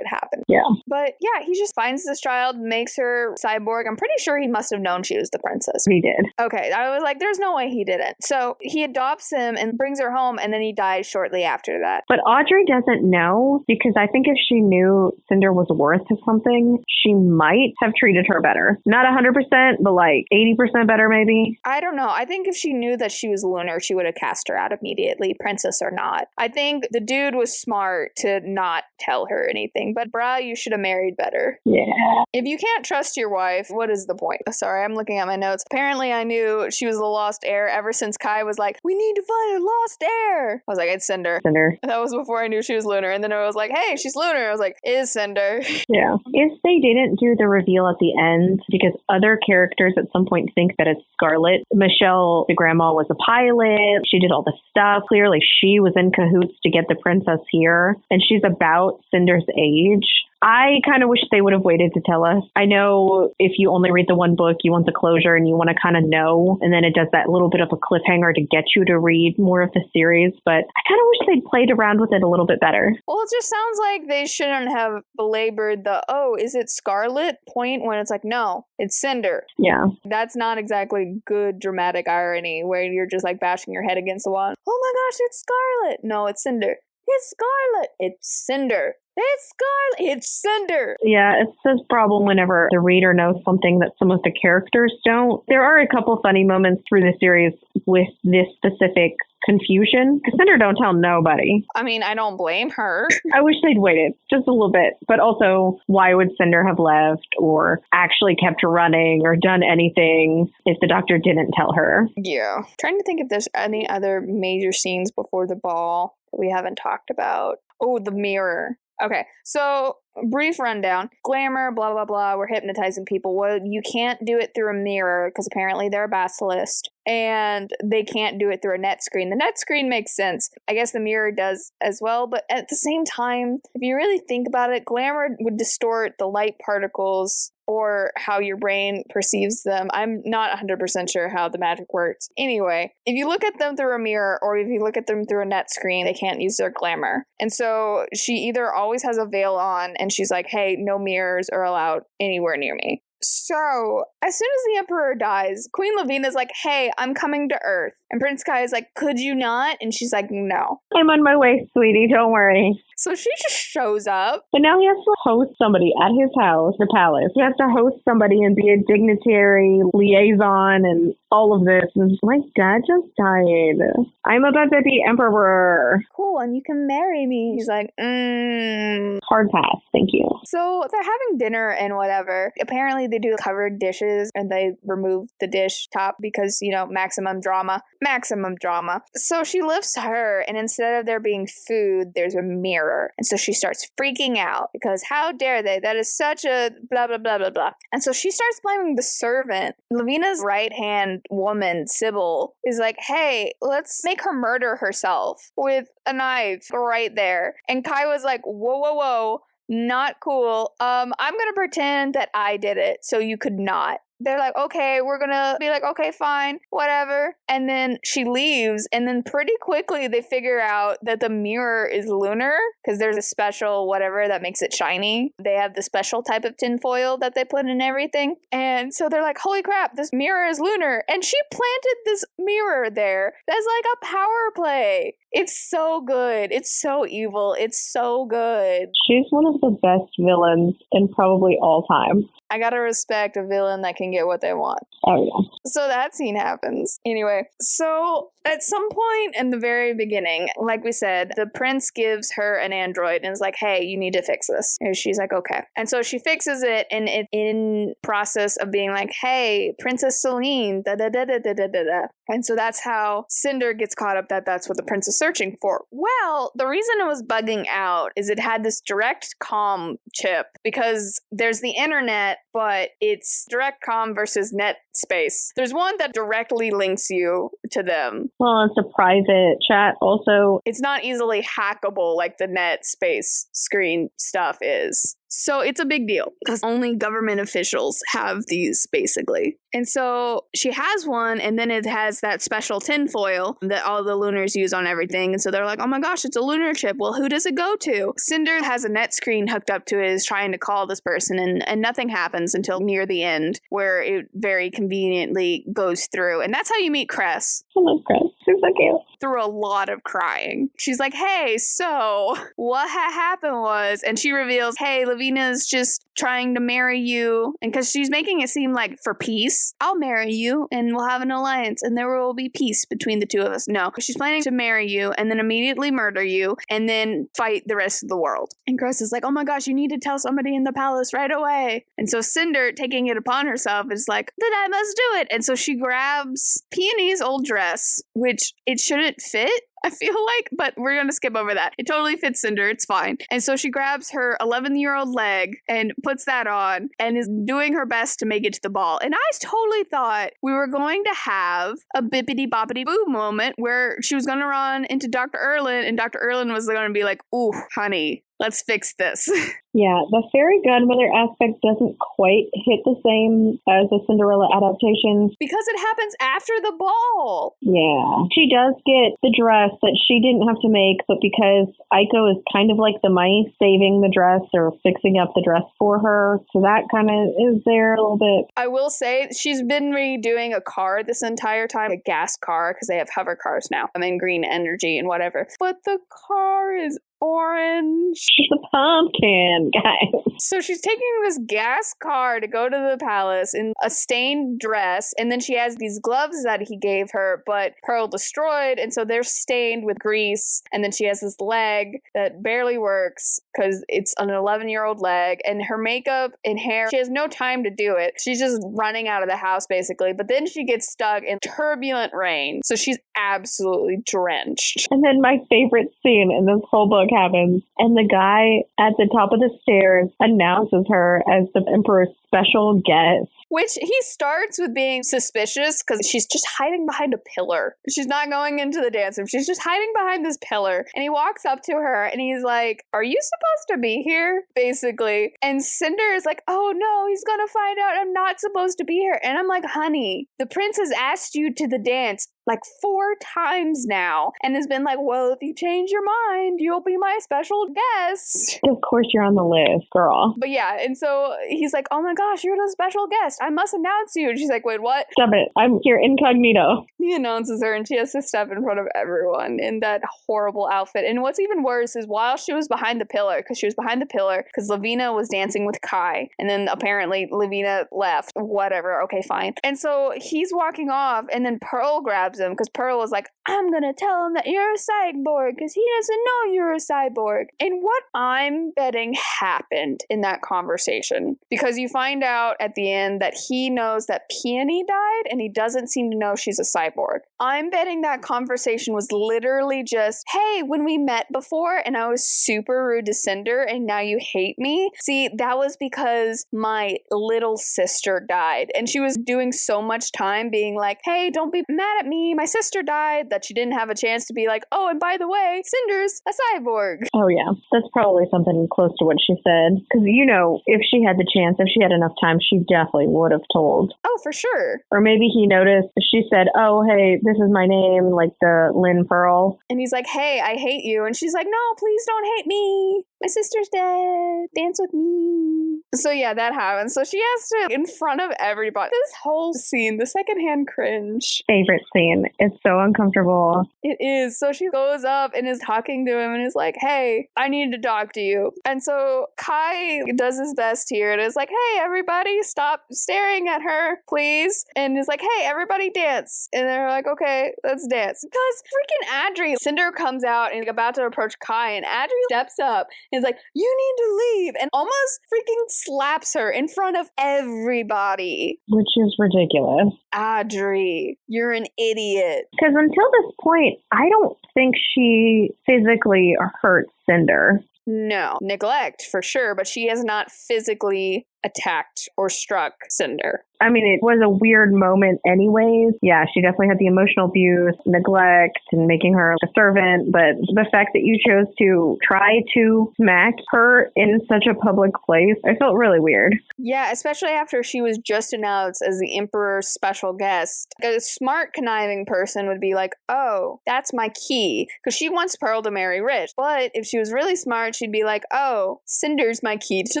it happened. Yeah. But yeah, he just finds this child, makes her cyborg. I'm pretty sure he must have known she was the princess. He did. Okay, I was like, there's no way he didn't. So he adopts him and brings her home and then he dies shortly after that. But Audrey doesn't know because I think if she knew Cinder was worth something, she might have treated her better. Not 100%, but like 80% better maybe. I don't know. I think if she knew that she was Lunar, she would have cast her out immediately, princess or not. I think the dude was smart to not tell her anything, but bruh, you should have married better. Yeah. If you can't trust your wife, what is the point? Sorry, I'm looking at my notes. Apparently I knew she was the lost heir ever since Kai was like, we need to find a lost heir. I was like, it's Cinder. Cinder. That was before I knew she was Lunar. And then I was like, hey, she's Lunar. I was like, is Cinder. Yeah. If they didn't do the reveal at the end, because other characters at some point think that it's Scarlet. Michelle, the grandma, was a pilot. She did all the stuff. Clearly, she was in cahoots to get the princess here. And she's about Cinder's age. I kind of wish they would have waited to tell us. I know if you only read the one book, you want the closure and you want to kind of know. And then it does that little bit of a cliffhanger to get you to read more of the series. But I kind of wish they'd played around with it a little bit better. Well, it just sounds like they shouldn't have belabored the, oh, is it Scarlet point when it's like, no, it's Cinder. Yeah. That's not exactly good dramatic irony where you're just like bashing your head against the wall. Oh my gosh, it's Scarlet. No, it's Cinder. It's Scarlet. It's Cinder. It's Scarlet. It's Cinder. Yeah, it's this problem whenever the reader knows something that some of the characters don't. There are a couple funny moments through the series with this specific confusion. Because Cinder don't tell nobody. I mean, I don't blame her. I wish they'd waited just a little bit. But also, why would Cinder have left or actually kept running or done anything if the doctor didn't tell her? Yeah. Trying to think if there's any other major scenes before the ball that we haven't talked about. Oh, the mirror. Okay, so brief rundown. Glamour, blah, blah, blah. We're hypnotizing people. Well, you can't do it through a mirror because apparently they're a basilisk. And they can't do it through a net screen. The net screen makes sense. I guess the mirror does as well. But at the same time, if you really think about it, glamour would distort the light particles or how your brain perceives them. I'm not 100% sure how the magic works. Anyway, if you look at them through a mirror or if you look at them through a net screen, they can't use their glamour. And so she either always has a veil on and she's like, hey, no mirrors are allowed anywhere near me. So, as soon as the Emperor dies, Queen Lavina's like, hey, I'm coming to Earth. And Prince Kai is like, could you not? And she's like, no. I'm on my way, sweetie. Don't worry. So she just shows up. But now he has to host somebody at his house, the palace. He has to host somebody and be a dignitary liaison and all of this. And my dad just died. I'm about to be emperor. Cool, and you can marry me. He's like, Hard pass, thank you. So they're having dinner and whatever. Apparently they do covered dishes and they remove the dish top because, you know, maximum drama. Maximum drama. So she lifts her and instead of there being food, there's a mirror. And so she starts freaking out because how dare they? That is such a blah, blah, blah, blah, blah. And so she starts blaming the servant. Lavina's right-hand woman, Sybil, is like, hey, let's make her murder herself with a knife right there. And Kai was like, whoa, whoa, whoa. Not cool. I'm gonna pretend that I did it so you could not. They're like, okay, we're gonna be like, okay, fine, whatever. And then she leaves, and then pretty quickly they figure out that the mirror is Lunar, because there's a special whatever that makes it shiny. They have the special type of tinfoil that they put in everything. And so they're like, holy crap, this mirror is Lunar. And she planted this mirror there. That's like a power play. It's so good. It's so evil. It's so good. She's one of the best villains in probably all time. I gotta respect a villain that can get what they want. Oh, yeah. So that scene happens. Anyway, so at some point in the very beginning, like we said, the prince gives her an android and is like, hey, you need to fix this. And she's like, okay. And so she fixes it and it in process of being like, hey, Princess Celine, da-da-da-da-da-da-da. And so that's how Cinder gets caught up that that's what the prince is searching for. Well, the reason it was bugging out is it had this direct comm chip because there's the internet, but it's direct comm versus net space. There's one that directly links you to them. Well, it's a private chat also. It's not easily hackable like the net space screen stuff is. So it's a big deal because only government officials have these basically. And so she has one and then it has that special tinfoil that all the Lunars use on everything. And so they're like, oh my gosh, it's a lunar chip. Well, who does it go to? Cinder has a net screen hooked up to it, is trying to call this person and nothing happens until near the end where it very conveniently goes through. And that's how you meet Cress. I love Cress. She's so cute. Through a lot of crying. She's like, hey, so what happened was, and she reveals, hey, Lavina's just trying to marry you. And because she's making it seem like for peace, I'll marry you and we'll have an alliance and there will be peace between the two of us. No, she's planning to marry you and then immediately murder you and then fight the rest of the world. And Chris is like, oh my gosh, you need to tell somebody in the palace right away. And so Cinder, taking it upon herself, is like, then I must do it. And so she grabs Peony's old dress, which it shouldn't fit I feel like, but we're going to skip over that. It totally fits Cinder. It's fine. And so she grabs her 11-year-old leg and puts that on and is doing her best to make it to the ball. And I totally thought we were going to have a bippity boppity boo moment where she was going to run into Dr. Erlin and Dr. Erlin was going to be like, ooh, honey, let's fix this. Yeah, the fairy godmother aspect doesn't quite hit the same as the Cinderella adaptation. Because it happens after the ball. Yeah. She does get the dress that she didn't have to make, but because Aiko is kind of like the mice saving the dress or fixing up the dress for her, so that kind of is there a little bit. I will say she's been redoing a car this entire time, a gas car, because they have hover cars now. I mean, green energy and whatever. But the car is orange. She's a pumpkin, guys. So she's taking this gas car to go to the palace in a stained dress, and then she has these gloves that he gave her, but Pearl destroyed, and so they're stained with grease, and then she has this leg that barely works because it's an 11-year-old leg, and her makeup and hair, she has no time to do it. She's just running out of the house, basically, but then she gets stuck in turbulent rain, so she's absolutely drenched. And then my favorite scene in this whole book happens, and the guy at the top of the stairs announces her as the Emperor's special guest. Which he starts with being suspicious because she's just hiding behind a pillar. She's not going into the dance room. She's just hiding behind this pillar. And he walks up to her and he's like, are you supposed to be here? Basically. And Cinder is like, oh no, he's going to find out I'm not supposed to be here. And I'm like, honey, the prince has asked you to the dance like 4 times now and has been like, well, if you change your mind, you'll be my special guest. Of course you're on the list, girl. But yeah, and so he's like, oh my gosh, you're the special guest. I must announce you. And she's like, wait, what? Stop it. I'm here incognito. He announces her and she has to step in front of everyone in that horrible outfit. And what's even worse is while she was behind the pillar, because Lavina was dancing with Kai. And then apparently Lavina left. Whatever. Okay, fine. And so he's walking off and then Pearl grabs him because Pearl was like, I'm gonna tell him that you're a cyborg because he doesn't know you're a cyborg. And what I'm betting happened in that conversation, because you find out at the end that he knows that Peony died and he doesn't seem to know she's a cyborg. I'm betting that conversation was literally just, hey, when we met before and I was super rude to Cinder and now you hate me. See, that was because my little sister died. And she was doing so much time being like, hey, don't be mad at me. My sister died, that she didn't have a chance to be like, oh, and by the way, Cinder's a cyborg. Oh, yeah. That's probably something close to what she said. Because, you know, if she had the chance, if she had enough time, she definitely would have told. Oh, for sure. Or maybe he noticed, she said, oh, hey, this is my name, like the Lynn Pearl. And he's like, hey, I hate you. And she's like, no, please don't hate me. My sister's dead. Dance with me. So yeah, that happens. So she has to, in front of everybody, this whole scene, the secondhand cringe. Favorite scene. It's so uncomfortable. It is. So she goes up and is talking to him and is like, hey, I need to talk to you. And so Kai does his best here and is like, hey, everybody, stop staring at her, please. And is like, hey, everybody dance. And they're like, okay, let's dance. Because freaking Adri, Cinder comes out and about to approach Kai, and Adri steps up and is like, you need to leave, and almost freaking slaps her in front of everybody. Which is ridiculous. Adri, you're an idiot. Because until this point, I don't think she physically hurt Cinder. No, neglect for sure, but she has not physically attacked or struck Cinder. I mean, it was a weird moment anyways. Yeah, she definitely had the emotional abuse, neglect, and making her a servant. But the fact that you chose to try to smack her in such a public place, I felt really weird. Yeah, especially after she was just announced as the Emperor's special guest. A smart, conniving person would be like, oh, that's my key. Because she wants Pearl to marry Rich. But if she was really smart, she'd be like, oh, Cinder's my key to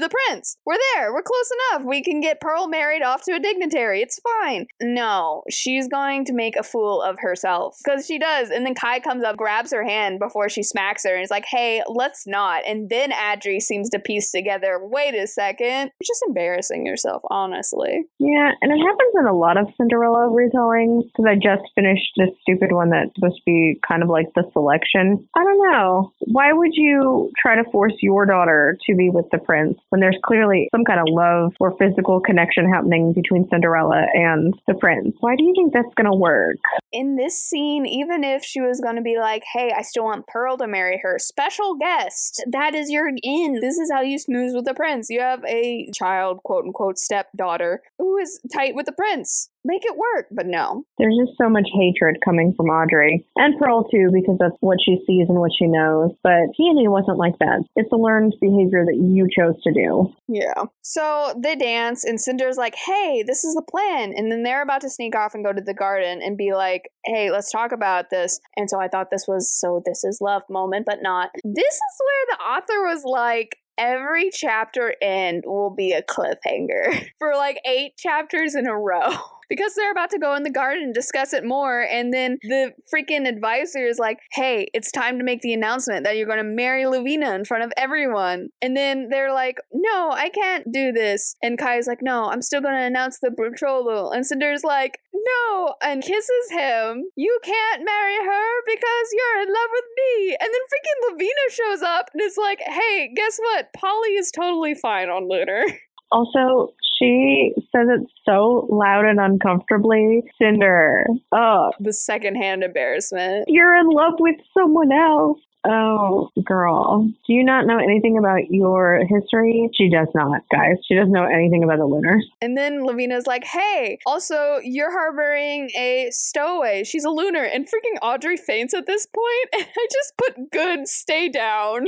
the prince. We're there. We're close enough. We can get Pearl married off to a dignitary. It's fine. No, she's going to make a fool of herself. Because she does. And then Kai comes up, grabs her hand before she smacks her, and is like, hey, let's not. And then Adri seems to piece together, wait a second. You're just embarrassing yourself, honestly. Yeah, and it happens in a lot of Cinderella retellings. Because I just finished this stupid one that's supposed to be kind of like the selection. I don't know. Why would you try to force your daughter to be with the prince when there's clearly some kind of love or physical connection happening between Cinderella and the prince. Why do you think that's going to work? In this scene, even if she was going to be like, hey, I still want Pearl to marry her, special guest, that is your in. This is how you snooze with the prince. You have a child, quote unquote, stepdaughter who is tight with the prince. Make it work, but no. There's just so much hatred coming from Audrey. And Pearl, too, because that's what she sees and what she knows. But Peony wasn't like that. It's a learned behavior that you chose to do. Yeah. So they dance, and Cinder's like, hey, this is the plan. And then they're about to sneak off and go to the garden and be like, hey, let's talk about this. And so I thought this was this is love moment, but not. This is where the author was like, every chapter end will be a cliffhanger for like 8 chapters in a row. Because they're about to go in the garden and discuss it more, and then the freaking advisor is like, hey, it's time to make the announcement that you're going to marry Lavina in front of everyone. And then they're like, no, I can't do this. And Kai's like, no, I'm still going to announce the betrothal. And Cinder's like, no, and kisses him. You can't marry her because you're in love with me. And then freaking Lavina shows up and is like, hey, guess what? Polly is totally fine on Lunar. Also, she says it so loud and uncomfortably. Cinder. Oh. The secondhand embarrassment. You're in love with someone else. Oh, girl. Do you not know anything about your history? She does not, guys. She doesn't know anything about the Lunars. And then Lavina's like, hey, also, you're harboring a stowaway. She's a Lunar. And freaking Audrey faints at this point. And I just put, good, stay down.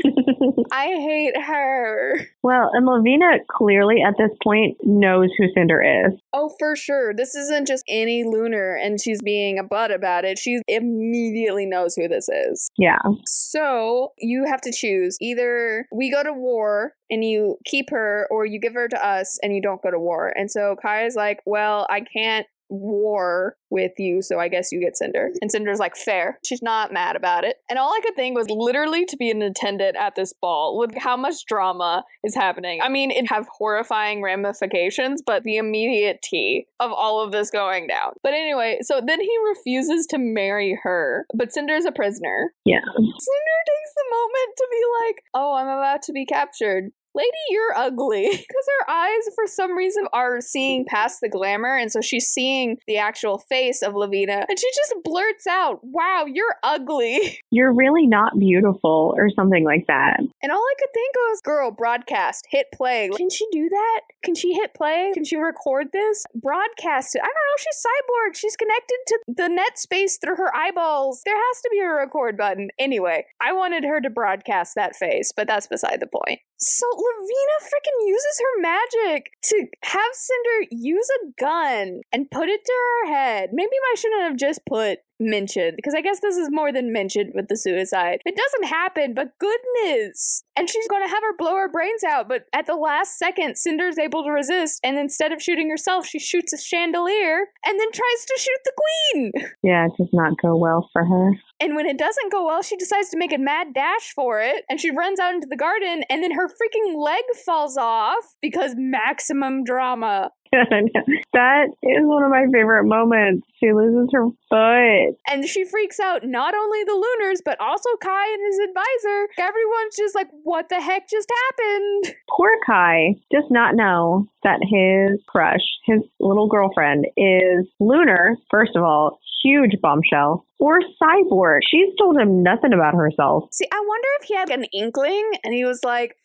I hate her. Well, and Lavina clearly at this point knows who Cinder is. Oh, for sure. This isn't just any Lunar and she's being a butt about it. She immediately knows who this is. Yeah. So you have to choose. Either we go to war and you keep her, or you give her to us and you don't go to war. And so Kai is like, well, I can't war with you, so I guess you get Cinder. And Cinder's like, fair. She's not mad about it. And all I could think was literally to be an attendant at this ball with how much drama is happening. I mean, it have horrifying ramifications, but the immediate tea of all of this going down. But anyway, so then he refuses to marry her, but Cinder's a prisoner. Yeah. Cinder takes the moment to be like, oh, I'm about to be captured. Lady, you're ugly. Because her eyes, for some reason, are seeing past the glamour, and so she's seeing the actual face of Lavina, and she just blurts out, wow, you're ugly. You're really not beautiful, or something like that. And all I could think was, girl, broadcast, hit play. Can she do that? Can she hit play? Can she record this? Broadcast it. I don't know, she's cyborg. She's connected to the net space through her eyeballs. There has to be a record button. Anyway, I wanted her to broadcast that face, but that's beside the point. So Lavina freaking uses her magic to have Cinder use a gun and put it to her head. Maybe I shouldn't have just put mentioned, because I guess this is more than mentioned with the suicide. It doesn't happen, but goodness. And she's going to have her blow her brains out, but at the last second, Cinder's able to resist, and instead of shooting herself, she shoots a chandelier and then tries to shoot the queen. Yeah, it does not go well for her. And when it doesn't go well, she decides to make a mad dash for it, and she runs out into the garden, and then her freaking leg falls off because maximum drama. That is one of my favorite moments. She loses her foot. And she freaks out not only the Lunars, but also Kai and his advisor. Everyone's just like, what the heck just happened? Poor Kai does not know that his crush, his little girlfriend, is Lunar, first of all, huge bombshell, or Cyborg. She's told him nothing about herself. See, I wonder if he had an inkling and he was like,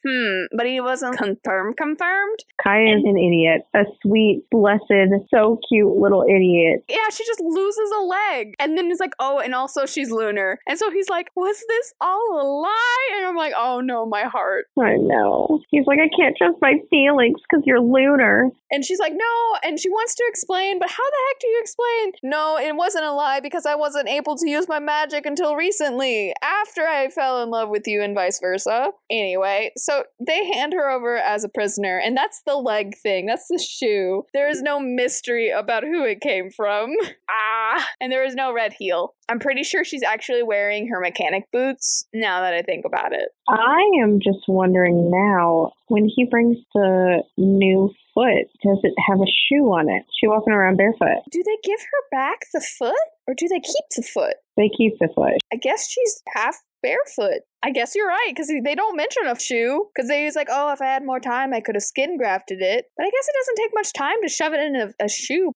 but he wasn't confirmed. Kai is an idiot. A sweet, blessed, so cute little idiot. Yeah, she just loses a leg. And then he's like, oh, and also she's Lunar. And so he's like, was this all a lie? And I'm like, oh no, my heart. I know. He's like, I can't trust my feelings because you're Lunar. And she's like, no. And she wants to explain, but how the heck do you explain? No, it wasn't a lie because I wasn't able to use my magic until recently, after I fell in love with you and vice versa. Anyway, so they hand her over as a prisoner, and that's the leg thing. That's the shoe. There is no mystery about who it came from. And there is no red heel. I'm pretty sure she's actually wearing her mechanic boots now that I think about it. I am just wondering now, when he brings the new foot, does it have a shoe on it? She walking around barefoot. Do they give her back the foot, or do they keep the foot? They keep the foot. I guess she's half barefoot. I guess you're right, because they don't mention a shoe. Because they was like, oh, if I had more time, I could have skin grafted it. But I guess it doesn't take much time to shove it in a shoe.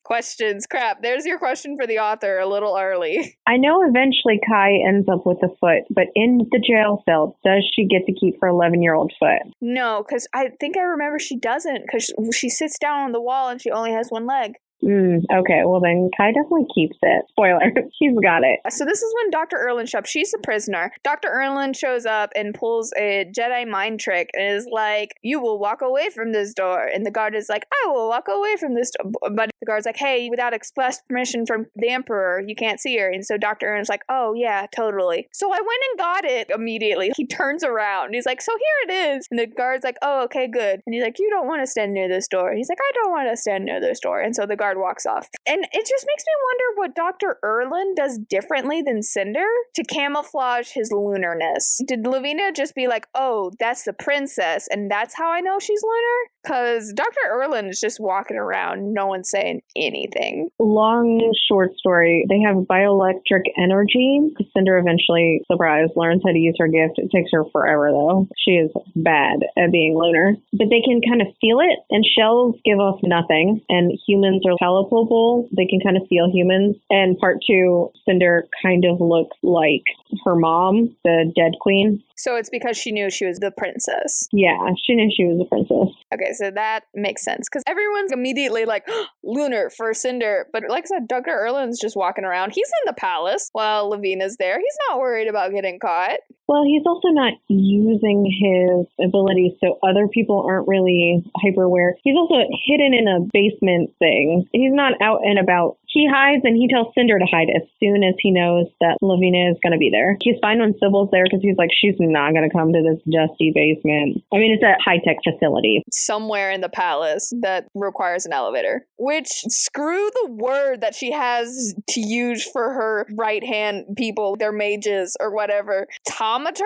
Questions. Crap. There's your question for the author a little early. I know eventually Kai ends up with a foot, but in the jail cell, does she get to keep her 11-year-old foot? No, because I think I remember she doesn't, because she sits down on the wall and she only has one leg. Okay, well then Kai definitely keeps it. Spoiler, she's got it. So this is when Dr. Erland shows up. She's a prisoner. Dr. Erland shows up and pulls a Jedi mind trick and is like, you will walk away from this door. And the guard is like, I will walk away from this door. But the guard's like, hey, without express permission from the Emperor, you can't see her. And so Dr. Erland's like, oh yeah, totally. So I went and got it immediately. He turns around and he's like, so here it is. And the guard's like, oh, okay, good. And he's like, you don't want to stand near this door. And he's like, I don't want to stand near this door. And so the guard walks off. And it just makes me wonder what Dr. Erland does differently than Cinder to camouflage his lunarness. Did Lavina just be like, oh, that's the princess, and that's how I know she's lunar? Because Dr. Erland is just walking around, no one's saying anything. Long, short story. They have bioelectric energy. Cinder eventually, surprise, learns how to use her gift. It takes her forever, though. She is bad at being lunar. But they can kind of feel it, and shells give off nothing, and humans are palpable. They can kind of feel humans. And part 2, Cinder kind of looks like her mom, the dead queen. So it's because she knew she was the princess. Yeah, she knew she was a princess. Okay, so that makes sense. Because everyone's immediately like, lunar for Cinder. But like I said, Dr. Erland's just walking around. He's in the palace while Lavina's there. He's not worried about getting caught. Well, he's also not using his abilities, so other people aren't really hyper aware. He's also hidden in a basement thing. He's not out and about. He hides and he tells Cinder to hide as soon as he knows that Lavina is going to be there. He's fine when Sybil's there because he's like, she's not going to come to this dusty basement. I mean, it's a high-tech facility. Somewhere in the palace that requires an elevator. Which, screw the word that she has to use for her right-hand people, their mages or whatever. Thaumaturgy?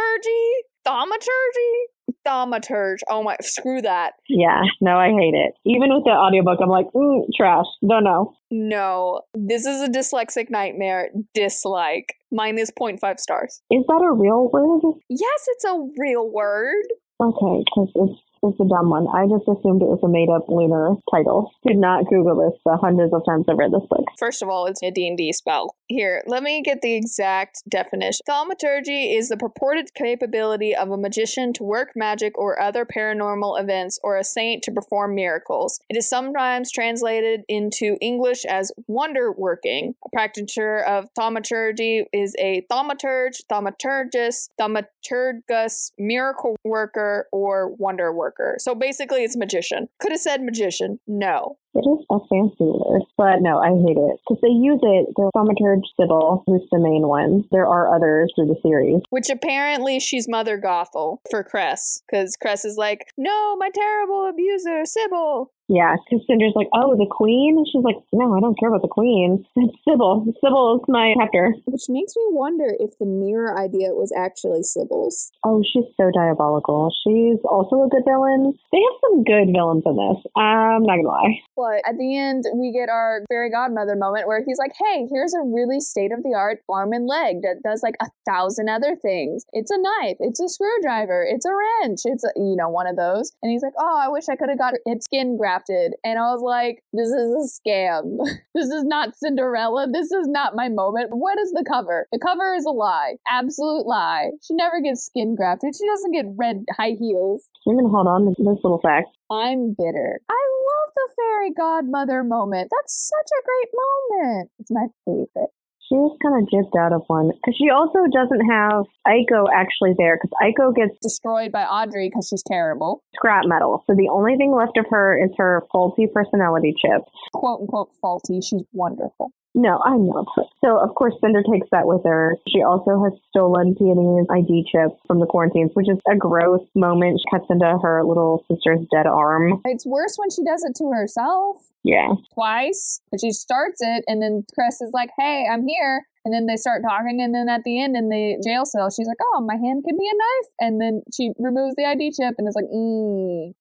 Thaumaturge. Oh my, screw that. Yeah, no, I hate it. Even with the audiobook, I'm like, trash. Don't know. No, this is a dyslexic nightmare. Dislike. Mine is 0.5 stars. Is that a real word? Yes, it's a real word. Okay, because it's a dumb one. I just assumed it was a made-up lunar title. Did not Google this the hundreds of times I've read this book. First of all, it's a D&D spell. Here, let me get the exact definition. Thaumaturgy is the purported capability of a magician to work magic or other paranormal events, or a saint to perform miracles. It is sometimes translated into English as wonder working. A practitioner of thaumaturgy is a thaumaturge, thaumaturgist, thaumaturgus, miracle worker, or wonder worker. So basically it's magician. Could have said magician. No. It is a fancy word, but no, I hate it. Because they use it, the thaumaturge Sybil, who's the main one. There are others through the series. Which apparently she's Mother Gothel for Cress. Because Cress is like, no, my terrible abuser, Sybil. Yeah, because Cinder's like, oh, the queen? And she's like, no, I don't care about the queen. It's Sybil. Sybil is my captor. Which makes me wonder if the mirror idea was actually Sybil's. Oh, she's so diabolical. She's also a good villain. They have some good villains in this. I'm not gonna lie. But at the end, we get our fairy godmother moment where he's like, hey, here's a really state-of-the-art arm and leg that does like 1,000 other things. It's a knife. It's a screwdriver. It's a wrench. It's, one of those. And he's like, oh, I wish I could have got it skin grafted. And I was like, this is a scam. This is not Cinderella. This is not my moment. What is the cover? The cover is a lie. Absolute lie. She never gets skin grafted. She doesn't get red high heels. I'm going to hold on to this little fact. I'm bitter. I love the fairy godmother moment. That's such a great moment. It's my favorite. She was kind of gypped out of one. Because she also doesn't have Aiko actually there. Because Aiko gets destroyed by Audrey because she's terrible. Scrap metal. So the only thing left of her is her faulty personality chip. Quote unquote faulty. She's wonderful. No, I know. So, of course, Cinder takes that with her. She also has stolen Peony's ID chip from the quarantines, which is a gross moment. She cuts into her little sister's dead arm. It's worse when she does it to herself. Yeah. Twice. But she starts it, and then Cress is like, hey, I'm here. And then they start talking, and then at the end in the jail cell, she's like, oh, my hand could be a knife. And then she removes the ID chip and is like,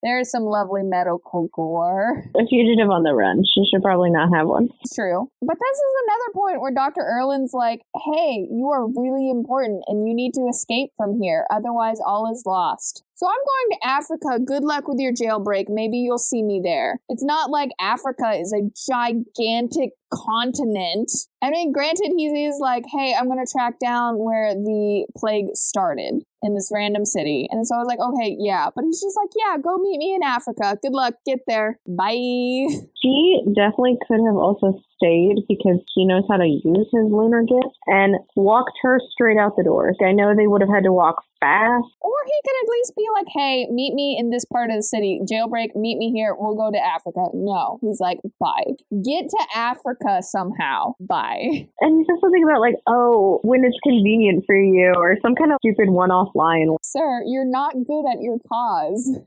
there's some lovely medical gore. A fugitive on the run. She should probably not have one. It's true. But this is another point where Dr. Erlin's like, hey, you are really important and you need to escape from here. Otherwise, all is lost. So I'm going to Africa. Good luck with your jailbreak. Maybe you'll see me there. It's not like Africa is a gigantic continent. I mean, granted, he's like, hey, I'm going to track down where the plague started in this random city. And so I was like, okay, yeah. But he's just like, yeah, go meet me in Africa. Good luck. Get there. Bye. He definitely could have also stayed because he knows how to use his lunar gift and walked her straight out the door. I know they would have had to walk fast. Or he could at least be like, hey, meet me in this part of the city. Jailbreak, meet me here. We'll go to Africa. No. He's like, bye. Get to Africa somehow. Bye. And he says something about like, oh, when it's convenient for you, or some kind of stupid one-off line. Sir, you're not good at your cause.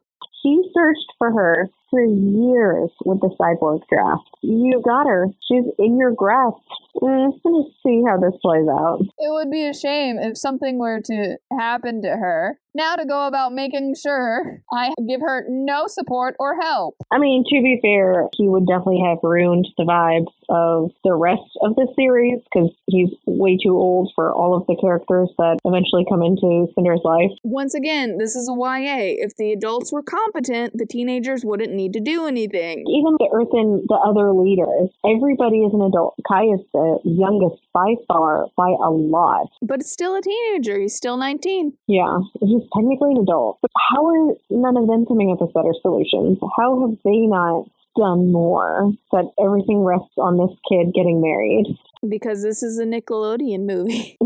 He searched for her for years with the Cyborgs draft. You got her. She's in your grasp. Let's just see how this plays out. It would be a shame if something were to happen to her. Now to go about making sure I give her no support or help. I mean, to be fair, he would definitely have ruined the vibes of the rest of the series because he's way too old for all of the characters that eventually come into Cinder's life. Once again, this is a YA. If the adults were competent, the teenagers wouldn't need to do anything. Even the Earth and the other leaders, everybody is an adult. Kai is the youngest by far, by a lot. But it's still a teenager. He's still 19. Yeah, he's technically an adult. But how are none of them coming up with better solutions? How have they not done more that everything rests on this kid getting married? Because this is a Nickelodeon movie.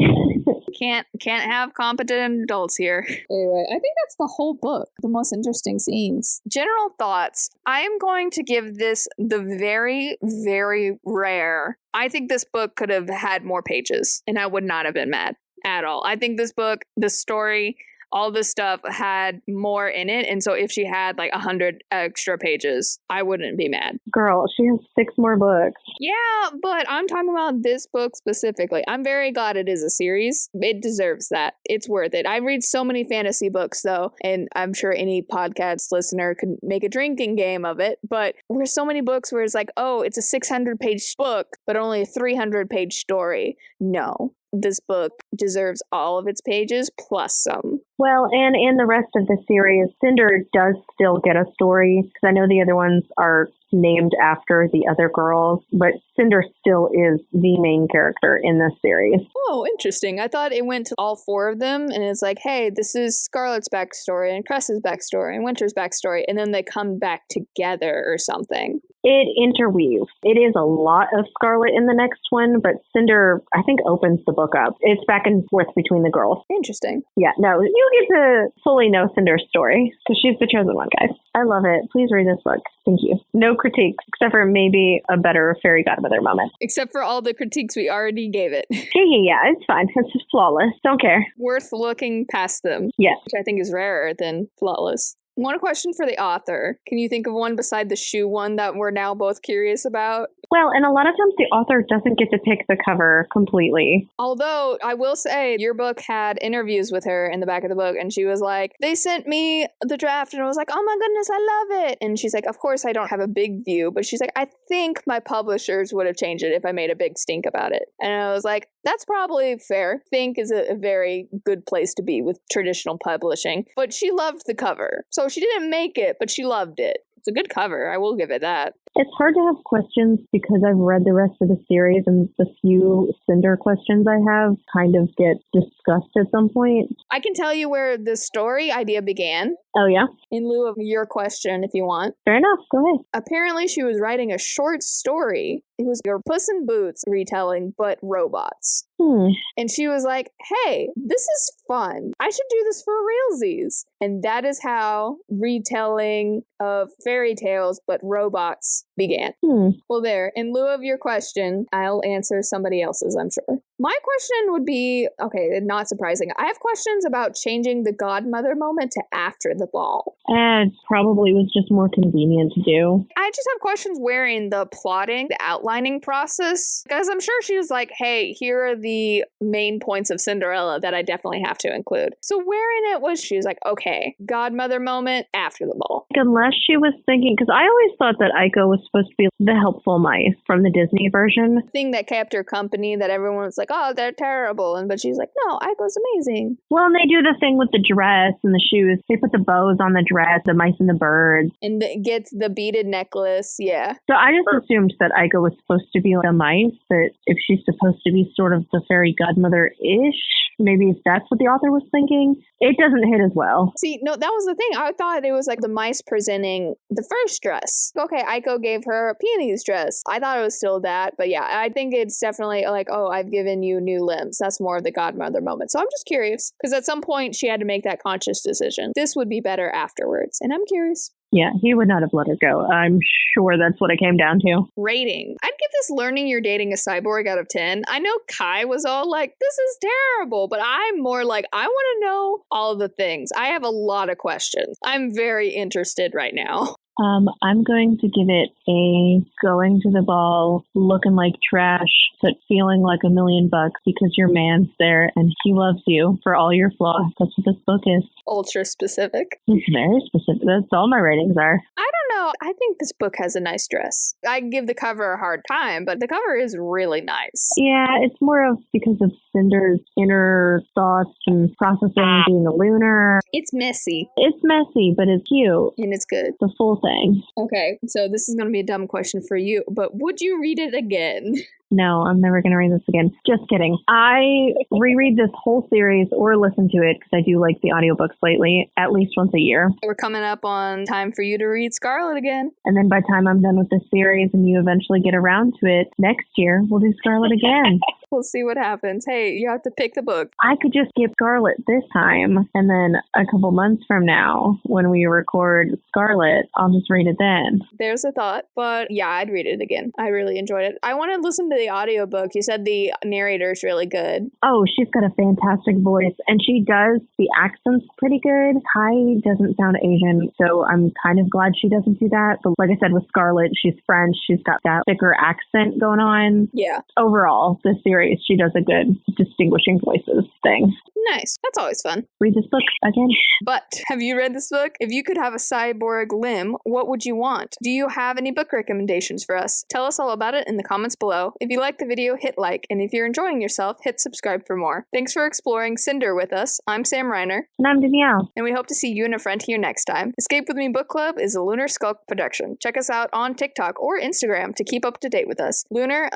Can't have competent adults here. Anyway, I think that's the whole book. The most interesting scenes. General thoughts. I am going to give this the very, very rare. I think this book could have had more pages, and I would not have been mad at all. I think this book, the story, all this stuff had more in it. And so if she had like 100 extra pages, I wouldn't be mad. Girl, she has 6 more books. Yeah, but I'm talking about this book specifically. I'm very glad it is a series. It deserves that. It's worth it. I read so many fantasy books though, and I'm sure any podcast listener could make a drinking game of it. But there's so many books where it's like, oh, it's a 600-page book, but only a 300-page story. No. This book deserves all of its pages plus some. Well, and in the rest of the series, Cinder does still get a story, because I know the other ones are named after the other girls, but Cinder still is the main character in this series. Oh, interesting. I thought it went to all 4 of them, and it's like, hey, this is Scarlet's backstory, and Cress's backstory, and Winter's backstory, and then they come back together or something. It interweaves. It is a lot of Scarlet in the next one, but Cinder, I think, opens the book up. It's back and forth between the girls. Interesting. Yeah, no, you get to fully know Cinder's story, because she's the chosen one, guys. I love it. Please read this book. Thank you. No critiques, except for maybe a better fairy godmother moment. Except for all the critiques we already gave it. Yeah, it's fine. It's just flawless. Don't care. Worth looking past them. Yes. Which I think is rarer than flawless. One question for the author. Can you think of one beside the shoe one that we're now both curious about? Well, and a lot of times the author doesn't get to pick the cover completely. Although, I will say, your book had interviews with her in the back of the book, and she was like, they sent me the draft, and I was like, oh my goodness, I love it. And she's like, of course I don't have a big view, but she's like, I think my publishers would have changed it if I made a big stink about it. And I was like, that's probably fair. Think is a very good place to be with traditional publishing. But she loved the cover. So she didn't make it, but she loved it. It's a good cover. I will give it that. It's hard to have questions because I've read the rest of the series, and the few Cinder questions I have kind of get discussed at some point. I can tell you where the story idea began. Oh, yeah? In lieu of your question, if you want. Fair enough. Go ahead. Apparently, she was writing a short story. It was your Puss in Boots retelling, but robots. And she was like, hey, this is fun. I should do this for realsies. And that is how retelling of fairy tales, but robots began. Well, there, in lieu of your question, I'll answer somebody else's, I'm sure. My question would be, okay, not surprising. I have questions about changing the godmother moment to after the ball. It probably was just more convenient to do. I just have questions wherein the plotting, the outlining process, because I'm sure she was like, hey, here are the main points of Cinderella that I definitely have to include. So where in it was she was like, okay, godmother moment after the ball? Unless she was thinking, because I always thought that Aiko was supposed to be the helpful mice from the Disney version. Thing that kept her company, that everyone was like, oh, they're terrible. But she's like, no, Aiko's amazing. Well, and they do the thing with the dress and the shoes. They put the bows on the dress, the mice and the birds. And gets the beaded necklace, yeah. So I just assumed that Aiko was supposed to be like a mice, that if she's supposed to be sort of the fairy godmother-ish, maybe if that's what the author was thinking, it doesn't hit as well. See, no, that was the thing. I thought it was like the mice presenting the first dress. Okay, Aiko gave her a peony's dress. I thought it was still that, but yeah, I think it's definitely like, oh, I've given you new limbs. That's more of the godmother moment. So I'm just curious, because at some point she had to make that conscious decision. This would be better afterwards, and I'm curious. Yeah, he would not have let her go. I'm sure that's what it came down to. Rating. I'd give this Learning You're Dating a Cyborg out of 10. I know Kai was all like, this is terrible, but I'm more like, I want to know all of the things. I have a lot of questions. I'm very interested right now. I'm going to give it a going to the ball, looking like trash, but feeling like $1,000,000 because your man's there and he loves you for all your flaws. That's what this book is. Ultra specific. It's very specific. That's all my ratings are. I don't know. I think this book has a nice dress. I give the cover a hard time, but the cover is really nice. Yeah, it's more of because of Cinder's inner thoughts and processing being a lunar. It's messy. It's messy, but it's cute. And it's good. The full thing. Okay, so this is going to be a dumb question for you, but would you read it again? No, I'm never going to read this again. Just kidding. I reread this whole series or listen to it because I do like the audiobooks lately, at least once a year. We're coming up on time for you to read Scarlet again. And then by the time I'm done with this series and you eventually get around to it, next year we'll do Scarlet again. We'll see what happens. Hey, you have to pick the book. I could just skip Scarlet this time, and then a couple months from now, when we record Scarlet, I'll just read it then. There's a thought, but yeah, I'd read it again. I really enjoyed it. I want to listen to the audiobook. You said the narrator is really good. Oh, she's got a fantastic voice, and she does the accents pretty good. Kai doesn't sound Asian, so I'm kind of glad she doesn't do that. But like I said, with Scarlet, she's French. She's got that thicker accent going on. Yeah. Overall, this series, she does a good distinguishing voices thing. Nice. That's always fun. Read this book again. But have you read this book? If you could have a cyborg limb, what would you want? Do you have any book recommendations for us? Tell us all about it in the comments below. If you like the video, hit like, and if you're enjoying yourself, hit subscribe for more. Thanks for exploring Cinder with us. I'm Sam Reiner. And I'm Danielle. And we hope to see you and a friend here next time. Escape With Me Book Club is a Lunar Skulk production. Check us out on TikTok or Instagram to keep up to date with us. Lunar_SKULK.